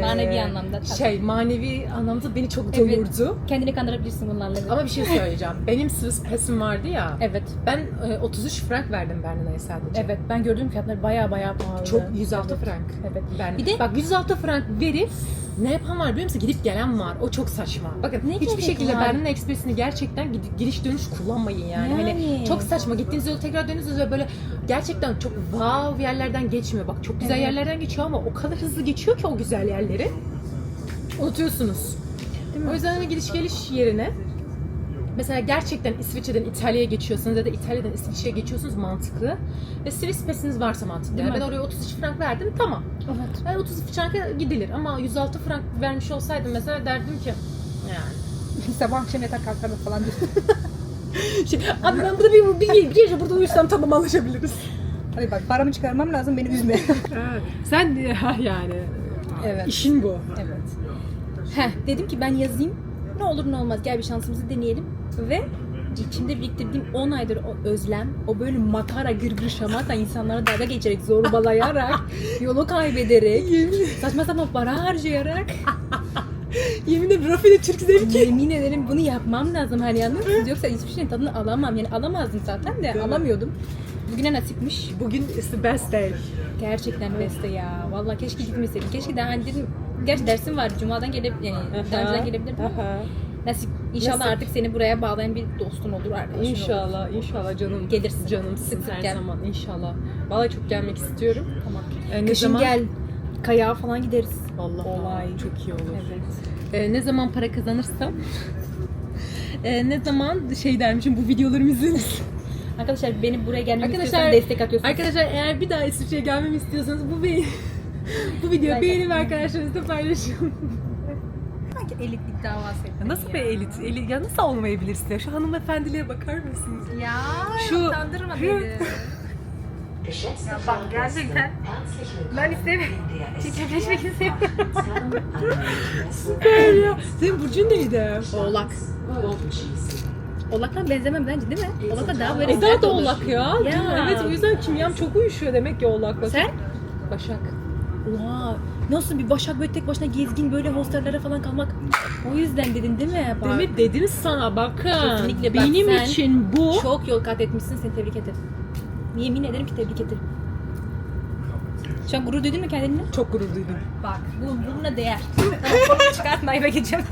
Manevi anlamda tabii. Şey manevi anlamda beni çok Evet. doyurdu. Kendini kandırabilirsin bunlarla. Ama bir şey söyleyeceğim. Benim Swiss Pass'im vardı ya. Evet. Ben 33 frank verdim Bernina'ya sadece. Evet ben gördüğüm fiyatlar baya pahalı. Çok 106 Evet. frank. Evet. Ben, Bir de- bak 106 frank verip ne yapan var biliyor musun? Gidip gelen var. O çok saçma. Bakın Ne hiçbir gerek şekilde var? Bernina Express'ini gerçekten gidiş dönüş kullanmayın yani. Hani Yani. çok saçma. Gittiğiniz yolu tekrar dönüyorsunuz ve böyle gerçekten çok wow yerlerden geçmiyor. Bak çok güzel Evet. yerlerden geçiyor ama o kadar hızlı geçiyor ki o güzel yerleri. Unutuyorsunuz. Değil mi? O yüzden hani gidiş geliş yerine mesela gerçekten İsviçre'den İtalya'ya geçiyorsunuz ya da İtalya'dan İsviçre'ye geçiyorsunuz mantıklı. Ve Swiss Pass'iniz varsa mantıklı. Değil Yani mi? ben oraya 33 frank verdim tamam. Evet. Ben 30 franka gidilir ama 106 frank vermiş olsaydım mesela derdim ki yani. Sabah akşam yatak kalkarım falan diyorsun. Abi ben burada bir gece burada uyursam tamam anlaşabiliriz. Hadi bak paramı çıkarmam lazım beni üzme. Sen yani Evet. işin bu. Evet. Dedim ki ben yazayım. Ne olur ne olmaz gel bir şansımızı deneyelim. Ve içimde biriktirdiğim 10 aydır o özlem, o böyle makara, gırgır, şamata insanlara dalga geçerek, zorbalayarak, yolu kaybederek, saçma sapan para harcayarak Yemin ederim rafine Türk zevki. yemin ederim bunu yapmam lazım hani anladın mı? Yoksa hiçbir şeyin tadını alamam. Yani alamazdım zaten de Değil mi? alamıyordum. Bugüne nasipmiş. Bugün is the best day. Gerçekten beste ya. Vallahi keşke gitmeseydim. Keşke daha hani dedim. Gerçi dersim var. Cuma'dan yani daha önceden gelebilirdim. Nasip. İnşallah Nasip. artık seni buraya bağlayan bir dostun olur, arkadaşın olur. İnşallah, inşallah canım. Gelirsin. Canımsın Sık sık her gel. zaman inşallah. Vallahi çok gelmek istiyorum. Tamam. Ne Kışın zaman? gel. Kayağa falan gideriz. Vallahi Olay. çok iyi olur. Evet. Ne zaman para kazanırsam ne zaman şey dermişim bu videolarımı izleriz. Arkadaşlar benim buraya gelmemi Arkadaşlar- istiyorsan destek atıyorsunuz. Arkadaşlar eğer bir daha İsviçre'ye gelmemi istiyorsanız bu videoyu Like beğenin ve arkadaşlarınızla paylaşın. Sanki elitlik davası etmek Nasıl ya. bir elit? Ya nasıl olmayabilirsin ya? Şu hanımefendiliğe bakar mısınız? Ya Şu- utandırma şu- beni. Ya bak gerçekten ben istemiyorum. Çiçekleşmek istemiyorum. Süper ya. Senin burcun neydi? Oğlak. Oğlaktan benzemem bence değil mi? Oğlakta daha böyle Eda sert da olur. oğlak ya. Ya. Evet o yüzden kimyam çok uyuşuyor demek ki oğlakla. Sen? Başak. Oha. Nasıl bir Başak böyle tek başına gezgin böyle hostellere falan kalmak. O yüzden dedin değil mi? Bak, Demir dedim sana bakın. Kesinlikle bak Benim sen için bu. çok yol kat etmişsin, seni tebrik ederim. Yemin ederim ki tebrik ederim. Şu an gurur duydun mu kendinle? Çok gurur duydum. Bak buna değer. Kolumu çıkartmayı bakacağım.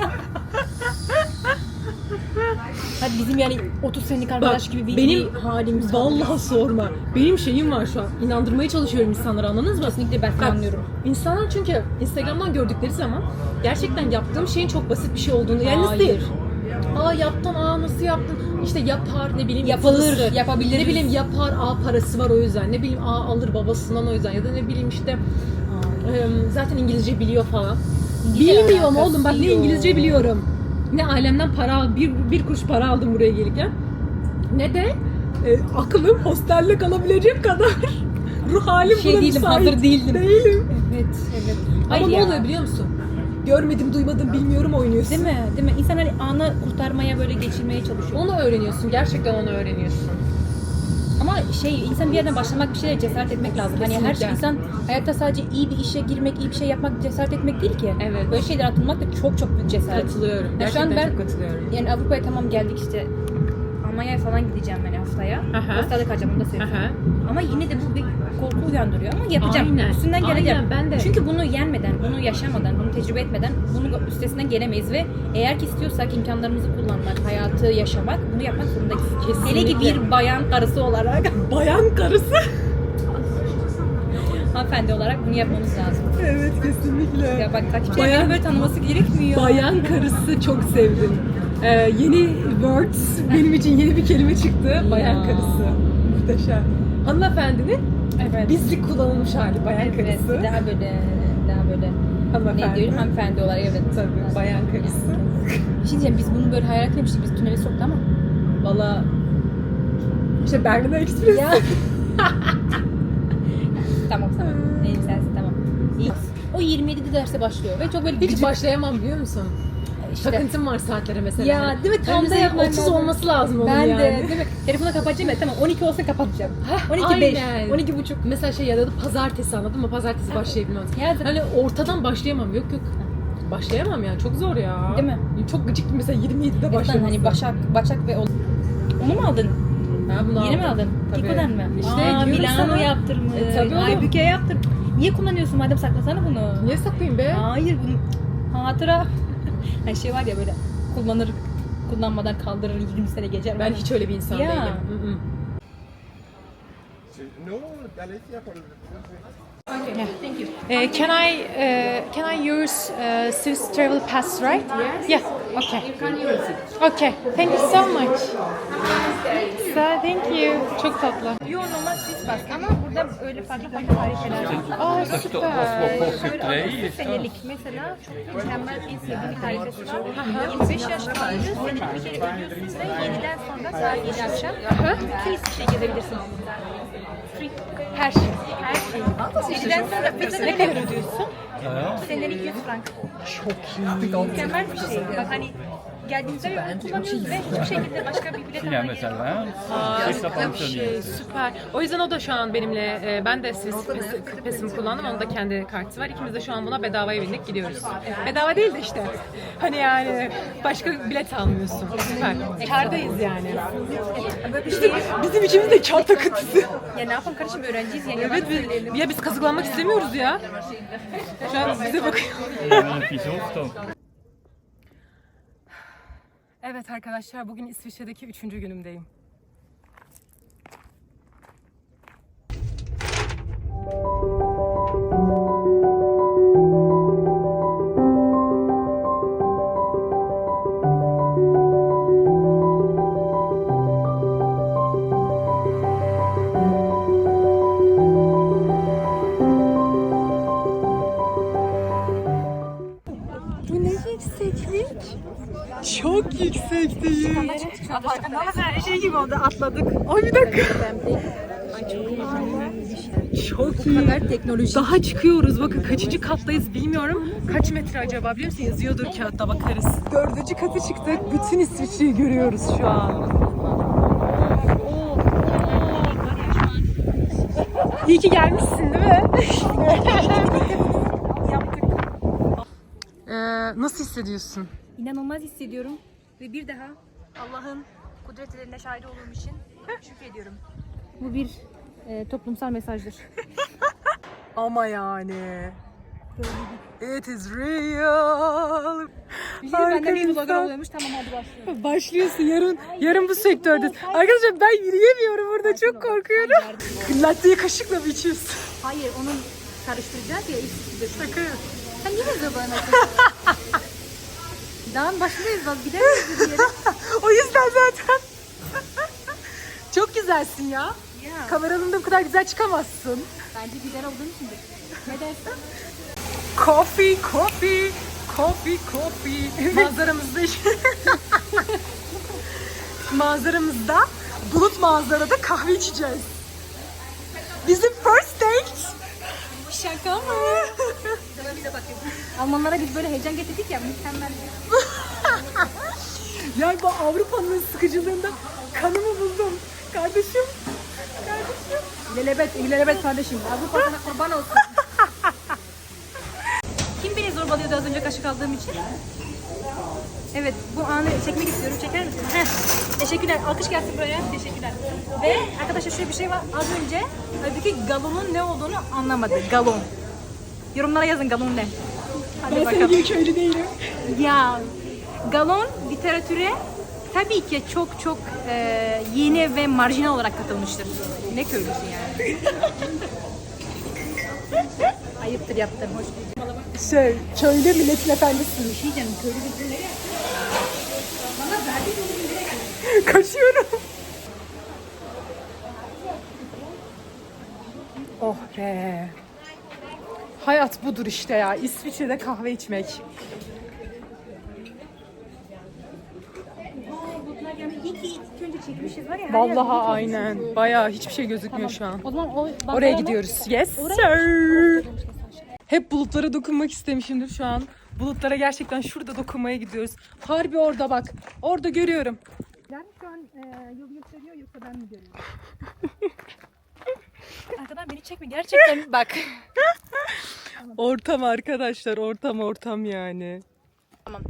Hadi bizim yani 30 senelik arkadaş gibi bir benim halimiz var. vallahi sorma. Benim şeyim var şu an. İnandırmaya çalışıyorum insanları anladınız mı? Kesinlikle ben Bak, anlıyorum. İnsanlar çünkü Instagram'dan gördükleri zaman gerçekten yaptığım şeyin çok basit bir şey olduğunu yani nasıl Hayır. değil? Yaptın, nasıl yaptın? İşte yapar, ne bileyim Yapılır, fısı, yapabiliriz. Ne bileyim yapar, parası var o yüzden. Ne bileyim alır babasından o yüzden. Ya da ne bileyim işte zaten İngilizce biliyor falan. İngilizce Bilmiyorum alakası oğlum bak ne yok. İngilizce biliyorum. Ne ailemden para al, bir kuruş para aldım buraya gelirken. Ne de aklım hostelde kalabileceğim kadar ruh halim Şey buna değildim, müsait hazır değildim. Değilim. Evet. Ama Hayır ne ya. oluyor biliyor musun? Görmedim, duymadım, bilmiyorum oynuyorsun. Değil mi? Değil mi? İnsan hani anı kurtarmaya böyle geçirmeye çalışıyor. Onu öğreniyorsun. Gerçekten onu öğreniyorsun. Ama insan bir yerden başlamak, bir şeye cesaret etmek lazım. Hani her Kesinlikle. insan hayatta sadece iyi bir işe girmek, iyi bir şey yapmak cesaret etmek değil ki. Evet. Böyle şeylere atılmak da çok çok büyük cesaret. Katılıyorum. Ya şu Gerçekten an ben çok katılıyorum. yani Avrupa'ya tamam geldik işte. Almanya'ya falan gideceğim hani haftaya. Aha. Haftada kalacağım, onu da söyleyeyim. Aha. Ama yine de bu bir korku uyandırıyor ama yapacağım. Aynen. Üstünden geleceğim. Aynen, ben de. Çünkü bunu yenmeden, bunu yaşamadan, bunu tecrübe etmeden bunu üstesinden gelemeyiz ve eğer ki istiyorsak imkanlarımızı kullanmak, hayatı yaşamak, bunu yapmak zorundayız. Hele ki Kesinlikle. bir bayan karısı olarak, Bayan karısı. hanımefendi olarak bunu yapmamız lazım. Evet, kesinlikle. Ya bak takipçilerin Bayan- beni böyle tanıması gerekmiyor. Bayan karısı çok sevdim. Yeni words, benim için yeni bir kelime çıktı. Bayan Ya. karısı. Muhteşem. Hanımefendinin Evet. bizlik kullanılmış hali bayan Evet, karısı. daha böyle Hanımefendi. ne diyorum, hanımefendi olarak evet. Tabii, bayan karısı. Bir şey diyeceğim, biz bunu böyle hayal etmemiştik, biz tüneli soktu ama. Valla işte Berlin Express. Ya. tamam. En sensin tamam. İyi. O 27'de derse başlıyor ve çok böyle Hiç gıcık başlayamam biliyor musun? işte. Takıntım var saatlere mesela. Ya değil mi? Tam da mesela yapman 30 lazım. olması lazım onun Ben yani. de değil mi? Telefonu kapatacağım ya tamam 12 olsa kapatacağım. 12.5, aynen. 12.5. Mesela ya da pazartesi anladın mı? Pazartesi başlayabilmem. Ya, Hani ortadan başlayamam. Yok. Başlayamam yani. Çok zor ya. Değil mi? Çok gıcık mesela 27'de Baştan başlaması. hani Başak ve onu mu aldın? Ha, bunu Yeni mi aldım. aldın? Tabii. Kiko'dan mı? İşte Aa, diyorum Milano sana. yaptırmış. Tabii oğlum. Aybüke yaptırmış. Niye kullanıyorsun madem, saklasana bunu. Niye saklayayım be? Hayır bunu hatıra. Hani şey var ya böyle kullanmadan kaldırır 20 sene geçer. Ben hiç öyle bir insan Ya. değilim. Mm-mm. No, Galicia por el... Can I use Swiss travel pass, right? Yes. Yeah. Okay. You can use it. Okay. Thank you so much. Thank you. Çok tatlı. Yo normal Swiss pass ama burada öyle farklı tarifler var. Aa süper. Böyle 6 senelik mesela çok mükemmel en sevdiğim bir tarifesi var. 25 yaş kaldı, senelik bir kere ödüyorsun ve 7'den sonra saat 7 akşam bütün İsviçre'ye gezebilirsin. Free. Her şey. Her şey. 7'den sonra mesela Ne kadar ödüyorsun? senelik 100 frank. Çok iyi. Mükemmel bir şey. Bak hani geldiğimizde bir bunu kullanıyoruz ve hiçbir şekilde başka bir bilet almaya gerek yok. Harika bir şey, süper. O yüzden o da şu an benimle, ben de Swiss Pass'imi kullandım, onun da kendi kartı var. İkimiz de şu an buna bedavaya bindik, gidiyoruz. Bedava değil de işte, hani yani başka bilet almıyorsun. Süper. Kârdayız yani. İşte bizim içimiz de kâr takıntısı. Ya ne yapalım kardeşim, öğrenciyiz yani. Evet, biz kazıklanmak istemiyoruz ya. Şu an bize bakıyor. Evet arkadaşlar, bugün İsviçre'deki 3. günümdeyim. Bu ne yükseklik? Çok yüksekteyiz. Her şey gibi oldu, atladık. Ay bir dakika. Çok iyi. Teknoloji. Daha çıkıyoruz. Bakın kaçıncı kattayız bilmiyorum. Kaç metre acaba biliyor musun? Yazıyordur kağıtta, bakarız. 4. kata çıktık. Bütün İsviçre'yi görüyoruz şu an. İyi ki gelmişsin değil mi? Yaptık. Nasıl hissediyorsun? İnanılmaz hissediyorum ve bir daha Allah'ın kudretlerine şahit olduğum için şükrediyorum. Bu bir toplumsal mesajdır. Ama yani. It is real. Benden bir vlogger oluyormuş, tamam hadi başlıyorum. Başlıyorsun yarın bu sektörde. Arkadaşlar ben yürüyemiyorum burada, çok korkuyorum. Latteyi kaşıkla mı içiyorsun? Hayır, onun karıştıracağız ya ilk Şaka. Sen niye yazıyor bana? Dağın başındayız bak, gidemeyiz bir yere. O yüzden zaten. Çok güzelsin ya. Ya. Kameranın da bu kadar güzel çıkamazsın. Bence güzel olduğun içindir. Ne dersin? Coffee. Manzaramızda bulut manzarada kahve içeceğiz. Bizim first date. Şaka mı? Bir de bakayım. Almanlara biz böyle heyecan getirdik ya, mükemmel. Yani bu Avrupa'nın sıkıcılığında kanımı buldum. Kardeşim İlelebet kardeşim. Avrupa sana kurban olsun. Kim beni zorbalıyordu az önce kaşık aldığım için? Evet, bu anı çekmek istiyorum. Çeker misin? Heh. Teşekkürler. Alkış gelsin buraya. Teşekkürler. Ve arkadaşlar şöyle bir şey var. Az önce Halbuki galonun ne olduğunu anlamadı. Galon. Yorumlara yazın galon ne? Hadi bakalım. Ben köylü değilim. Ya galon literatüre tabii ki çok yeni ve marjinal olarak katılmıştır. Ne köylüsü yani? Ayıptır yaptığım. Hoş değil. Köylü milletin efendisi. Bir şey canım köylü bir şey. Kaçıyorum. Oh be. Hayat budur işte ya. İsviçre'de kahve içmek. İlk önce çekmişiz var ya. Vallahi aynen. Bayağı hiçbir şey gözükmüyor şu an. O zaman Oraya gidiyoruz. Yes sir. Hep bulutlara dokunmak istemişimdir şu an. Bulutlara gerçekten şurada dokunmaya gidiyoruz. Harbi orada bak. Orada görüyorum. Yani şu an yol gösteriyor yoksa ben mi görüyorum? Arkadan beni çekme gerçekten bak. Ortam arkadaşlar. Ortam yani. Tamam.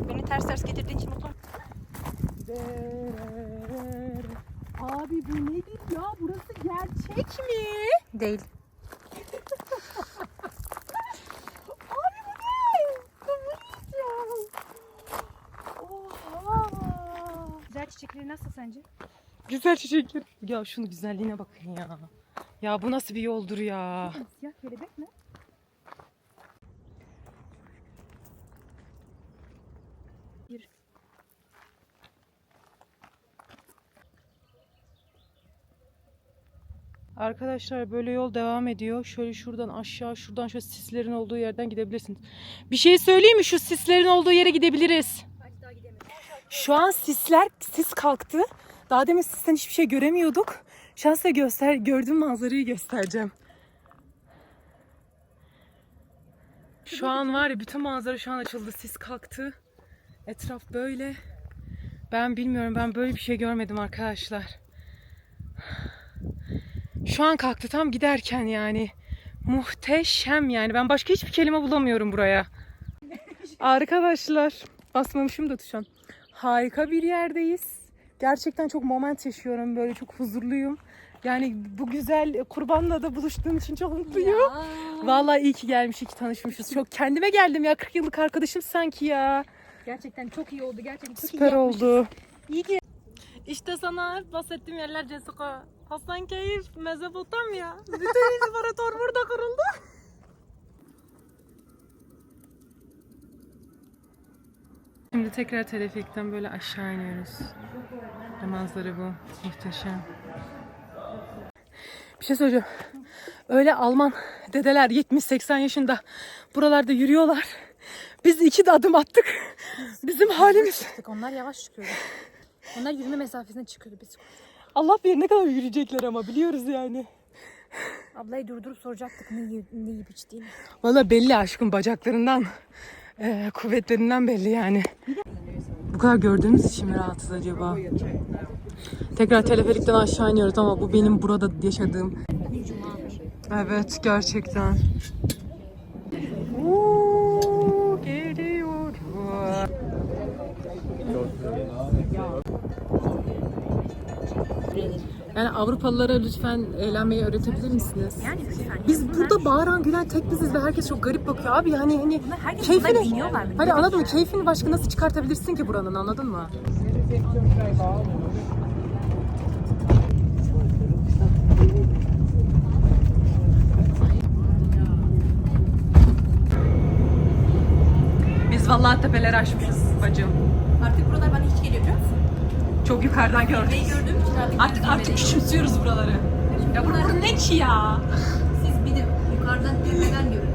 Beni ters getirdiğin için mutluyum. Abi bu nedir ya? Burası gerçek mi? Değil. Abi bu ne? Kıvırcık ya. Oha. Güzel çiçekleri nasıl sence? Güzel çiçekler. Ya şunun güzelliğine bakın ya. Ya bu nasıl bir yoldur ya? Siyah kelebek mi? Arkadaşlar böyle yol devam ediyor. Şöyle şuradan aşağı, şuradan şöyle sislerin olduğu yerden gidebilirsiniz. Bir şey söyleyeyim mi? Şu sislerin olduğu yere gidebiliriz. Şu an sis kalktı. Daha demin sisten hiçbir şey göremiyorduk. Şu an size gördüğüm manzarayı göstereceğim. Şu an var ya bütün manzara şu an açıldı. Sis kalktı. Etraf böyle. Ben bilmiyorum. Ben böyle bir şey görmedim arkadaşlar. Şu an kalktı tam giderken yani. Muhteşem yani. Ben başka hiçbir kelime bulamıyorum buraya. Arkadaşlar basmamışım da tuşan. Harika bir yerdeyiz. Gerçekten çok moment yaşıyorum. Böyle çok huzurluyum. Yani bu güzel kurbanla da buluştuğum için çok mutluyum. Vallahi iyi ki gelmiş, iyi ki tanışmışız. Çok kendime geldim ya. 40 yıllık arkadaşım sanki ya. Gerçekten çok iyi oldu. Gerçekten çok Süper iyi yapmışız. oldu. İyi ki. İşte sana hep bahsettiğim yerler Jessica. Hasankeyf, Mezopotamya. Bütün imparator burada kuruldu. Şimdi tekrar teleferikten böyle aşağı iniyoruz. Manzara bu. Muhteşem. Bir şey söyleyeceğim. Öyle Alman dedeler 70-80 yaşında buralarda yürüyorlar. Biz 2 adım attık. Bizim halimiz. Onlar yavaş çıkıyordu. Onlar yürüme mesafesine çıkıyordu biz. Allah bilir ne kadar yürüyecekler ama biliyoruz yani. Ablayı durdurup soracaktık ne yiyip içtiğini. Valla belli aşkım bacaklarından, kuvvetlerinden belli yani. Bu kadar gördüğümüz için mi rahatsız acaba? Tekrar teleferikten aşağı iniyoruz ama bu benim burada yaşadığım. Evet gerçekten. Geliyor. Yani Avrupalılara lütfen eğlenmeyi öğretebilir misiniz? Yani lütfen. Biz burada bağıran gülen tek biziz ve herkes çok garip bakıyor abi hani Herkes keyfini bunları dinliyorlar mı? hani anladın mı? Keyfini başka nasıl çıkartabilirsin ki buranın anladın mı? Biz vallahi tepeleri aşmışız bacım. Artık buralar bana hiç geliyor biliyor musun? Çok yukarıdan gördük. Neyi gördüğüm için Artık küçümsüyoruz buraları. Ya burası ne ki ya? Siz bir de yukarıdan tepeden görün.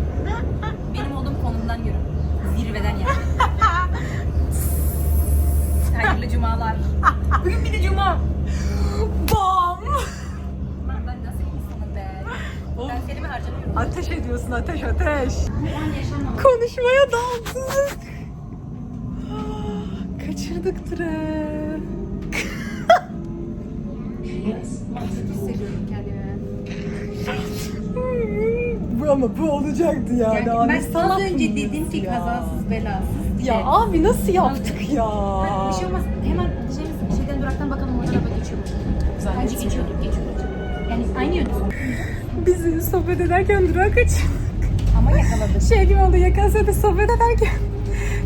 Benim olduğum konumdan görün. Zirveden yani. Hayırlı cumalar. Bugün bir de cuma. Bam! Ben nasıl insanım be? Ben kelime harcamıyorum. Ateş ediyorsun ateş. Konuşmaya daldık. Kaçırdık tren. Hissediyorum kendimi. Ama bu olacaktı yani. Yani ben sana önce dedim ki kazasız belasız. Ya abi nasıl yaptık ya? Bir şey olmaz. Hemen şeyden duraktan bakalım oradan araba geçiyor. Bence geçiyordur. Yani aynı yönde. Biz sohbet ederken durağa kaçırdık. Ama yakaladı. Şey gibi oldu, YKS'de sohbet ederken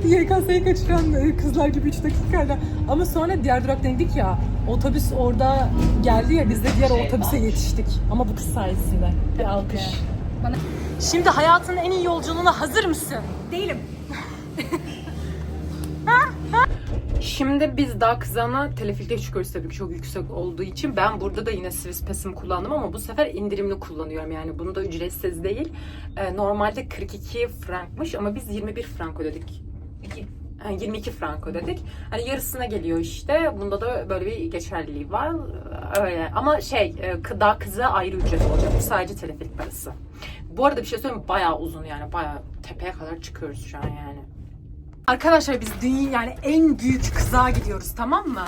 YKS'yi kaçıran kızlar gibi 3 dakikayla. Ama sonra diğer duraktan indik ya, otobüs orada geldi ya, biz de diğer otobüse yetiştik. Ama bu kız sayesinde. Bir alkış. Şimdi hayatının en iyi yolculuğuna hazır mısın? Değilim. Şimdi biz daha kızana telefikte çıkıyoruz tabii ki çok yüksek olduğu için. Ben burada da yine Swiss Pass'ımı kullandım ama bu sefer indirimli kullanıyorum. Yani bunu da ücretsiz değil. Normalde 42 frankmış ama biz 21 frank ödedik. 22 frank ödedik. Hani yarısına geliyor işte. Bunda da böyle bir geçerliliği var. Öyle. Ama daha kıza ayrı ücret olacak. Bu sadece teleferik parası. Bu arada bir şey söyleyeyim mi? Bayağı uzun yani. Bayağı tepeye kadar çıkıyoruz şu an yani. Arkadaşlar biz yani en büyük kızağa gidiyoruz, tamam mı?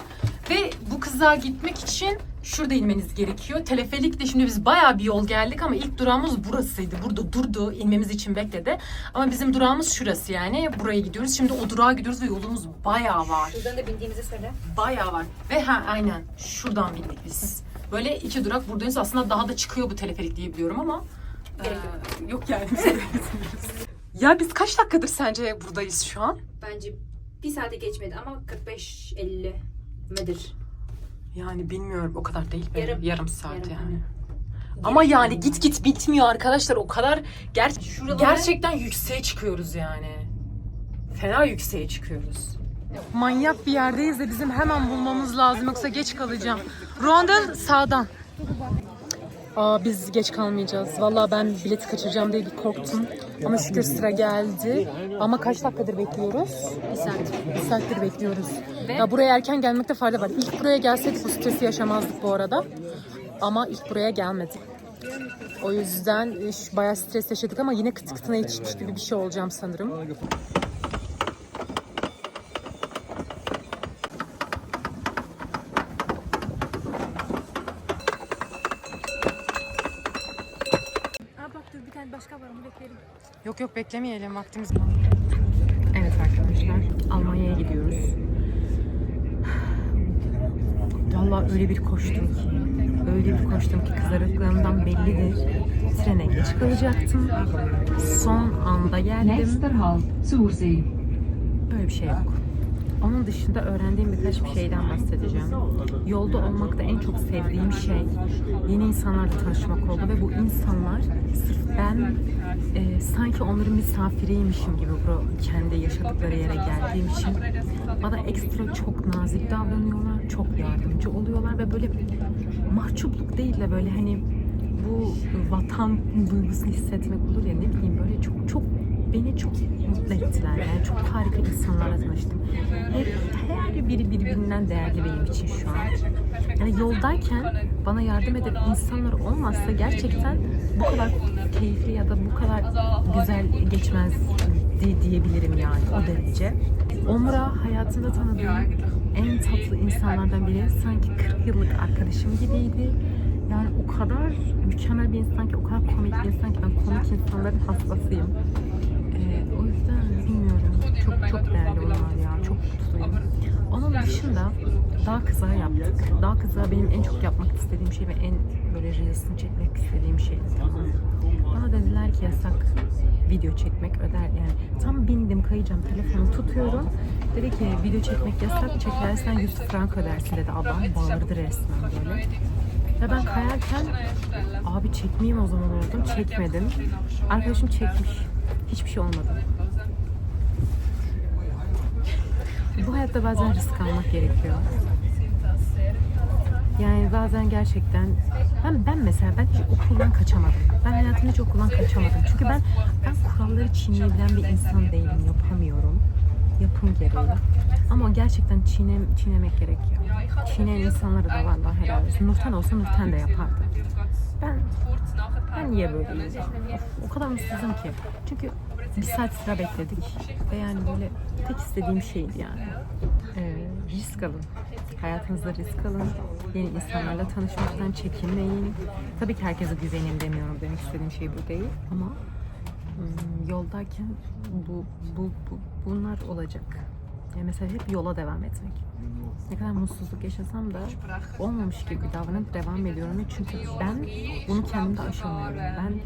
Ve bu kızağa gitmek için şurada inmeniz gerekiyor. Teleferikte şimdi biz bayağı bir yol geldik ama ilk durağımız burasıydı. Burada durdu, inmemiz için bekledi. Ama bizim durağımız şurası yani. Buraya gidiyoruz. Şimdi o durağa gidiyoruz ve yolumuz bayağı var. Şuradan da bindiğimizi söyle. Bayağı var. Ve aynen şuradan bindik biz. Böyle 2 durak buradayız. Aslında daha da çıkıyor bu teleferik diye biliyorum ama yok yani. Ya biz kaç dakikadır sence buradayız şu an? Bence bir saate geçmedi ama 45-50 midir? Yani bilmiyorum, o kadar değil be. Yarım. Yarım saat Yarım, yani. aynen. Ama yani git bitmiyor arkadaşlar, o kadar Şuralara- gerçekten yükseğe çıkıyoruz yani. Fena yükseğe çıkıyoruz. Manyak bir yerdeyiz de bizim hemen bulmamız lazım yoksa geç kalacağım. Rondel sağdan. Biz geç kalmayacağız. Vallahi ben bileti kaçıracağım diye bir korktum. Ama şükür sıra geldi. Ama kaç dakikadır bekliyoruz? Bir saattir bekliyoruz. Ya buraya erken gelmekte fayda var. İlk buraya gelseydik bu stresi yaşamazdık bu arada. Ama ilk buraya gelmedik. O yüzden bayağı stres yaşadık ama yine kıt kıtına yetişmiş gibi bir şey olacağım sanırım. Yok beklemeyelim, vaktimiz var. Evet arkadaşlar, Almanya'ya gidiyoruz. Vallahi öyle bir koştum ki kızarıklığımdan bellidir. Trene geç kalacaktım. Son anda geldim. Böyle bir şey yok. Onun dışında öğrendiğim birkaç bir şeyden bahsedeceğim. Yolda olmakta en çok sevdiğim şey yeni insanlarla tanışmak oldu ve bu insanlar sırf ben sanki onların misafiriymişim gibi kendi yaşadıkları yere geldiğim için bana ekstra çok nazik davranıyorlar, çok yardımcı oluyorlar ve böyle mahcupluk değil de böyle hani bu vatan duygusunu hissetmek olur ya, ne bileyim, böyle çok beni çok mutlu ettiler. Yani çok harika insanlarla tanıştım. Her biri birbirinden değerli benim için şu an. Yani yoldayken bana yardım eden insanlar olmazsa gerçekten bu kadar keyifli ya da bu kadar güzel geçmez diyebilirim yani, o derece. Omra hayatımda tanıdığım en tatlı insanlardan biri. Sanki 40 yıllık arkadaşım gibiydi. Yani o kadar mükemmel bir insan ki, o kadar komik bir insan ki, ben komik insanların hastasıyım. O yüzden bilmiyorum, çok değerli onlar ya, çok mutluyum. Onun dışında dağ kızağı yaptık. Dağ kızağı benim en çok yapmak istediğim şey ve en böyle reels'ını çekmek istediğim şeydi. Bana dediler ki yasak video çekmek, öder yani. Tam bindim, kayacağım, telefonu tutuyorum. Dedi ki video çekmek yasak, çekersen 100 frank ödersin dedi ablam. Bağırdı resmen böyle. Ve ben kayarken abi çekmeyeyim o zaman oldum. Çekmedim. Arkadaşım çekmiş. Hiçbir şey olmadı. Bu hayatta bazen risk almak gerekiyor. Yani bazen gerçekten ben mesela hiç okuldan kaçamadım. Ben hayatımda hiç okuldan kaçamadım. Çünkü ben kuralları çiğneyebilen bir insan değilim. Yapamıyorum. Yapım gereği. Ama gerçekten çiğnemek gerekiyor. Çiğneyen insanları da vallahi helal olsun. Nurten olsa Nurten de yapardı. Ben niye böyleyim? O kadar mutsuzum ki. Çünkü 1 saat sıra bekledik ve yani böyle tek istediğim şeydi yani. Risk alın. Hayatınızda risk alın. Yeni insanlarla tanışmaktan çekinmeyin. Tabii ki herkese güvenin demiyorum. Demek istediğim şey bu değil ama yoldayken bunlar olacak. Yani mesela hep yola devam etmek. Ne kadar mutsuzluk yaşasam da olmamış gibi davranıp devam ediyorum. Çünkü ben bunu kendimde aşamıyorum. Ben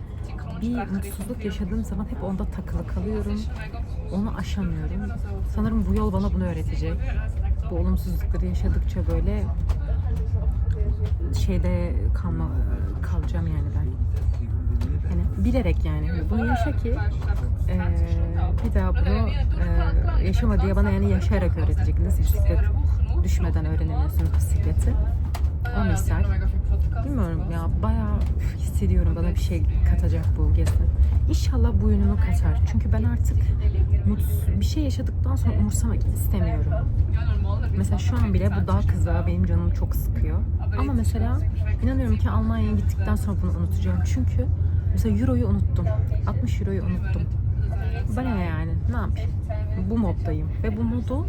bir mutsuzluk yaşadığım zaman hep onda takılı kalıyorum. Onu aşamıyorum. Sanırım bu yol bana bunu öğretecek. Bu olumsuzlukları yaşadıkça böyle şeyde kalacağım yani ben. Yani bilerek yani bunu yaşa ki bir daha bunu yaşama diye bana yani yaşayarak öğretecek. Nasıl bisiklet düşmeden öğrenemiyorsun bisikleti. O misal. Bilmiyorum ya bayağı hissediyorum bana bir şey katacak bu gezi. İnşallah bu yönümü katar. Çünkü ben artık bir şey yaşadıktan sonra umursamak istemiyorum. Mesela şu an bile bu dağ kızağı benim canımı çok sıkıyor. Ama mesela inanıyorum ki Almanya'ya gittikten sonra bunu unutacağım. Çünkü mesela Euro'yu unuttum. 60 Euro'yu unuttum. Bana ne yani? Ne yapayım? Bu moddayım. Ve bu modu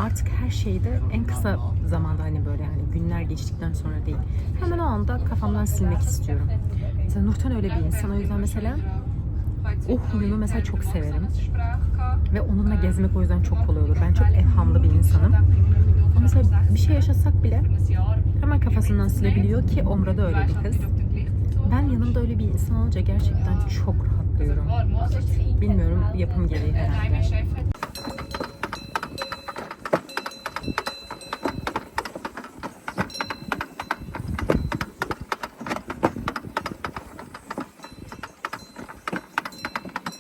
artık her şeyde en kısa zamanda hani böyle yani günler geçtikten sonra değil. Hemen o anda kafamdan silmek istiyorum. Mesela Nurten öyle bir insan. O yüzden mesela o huyunu mesela çok severim. Ve onunla gezmek o yüzden çok kolay olur. Ben çok evhamlı bir insanım. Ama mesela bir şey yaşasak bile hemen kafasından silebiliyor ki Omra da öyle bir kız. Ben yanımda öyle bir insan olunca gerçekten çok rahatlıyorum. Bilmiyorum, yapım gereği herhalde.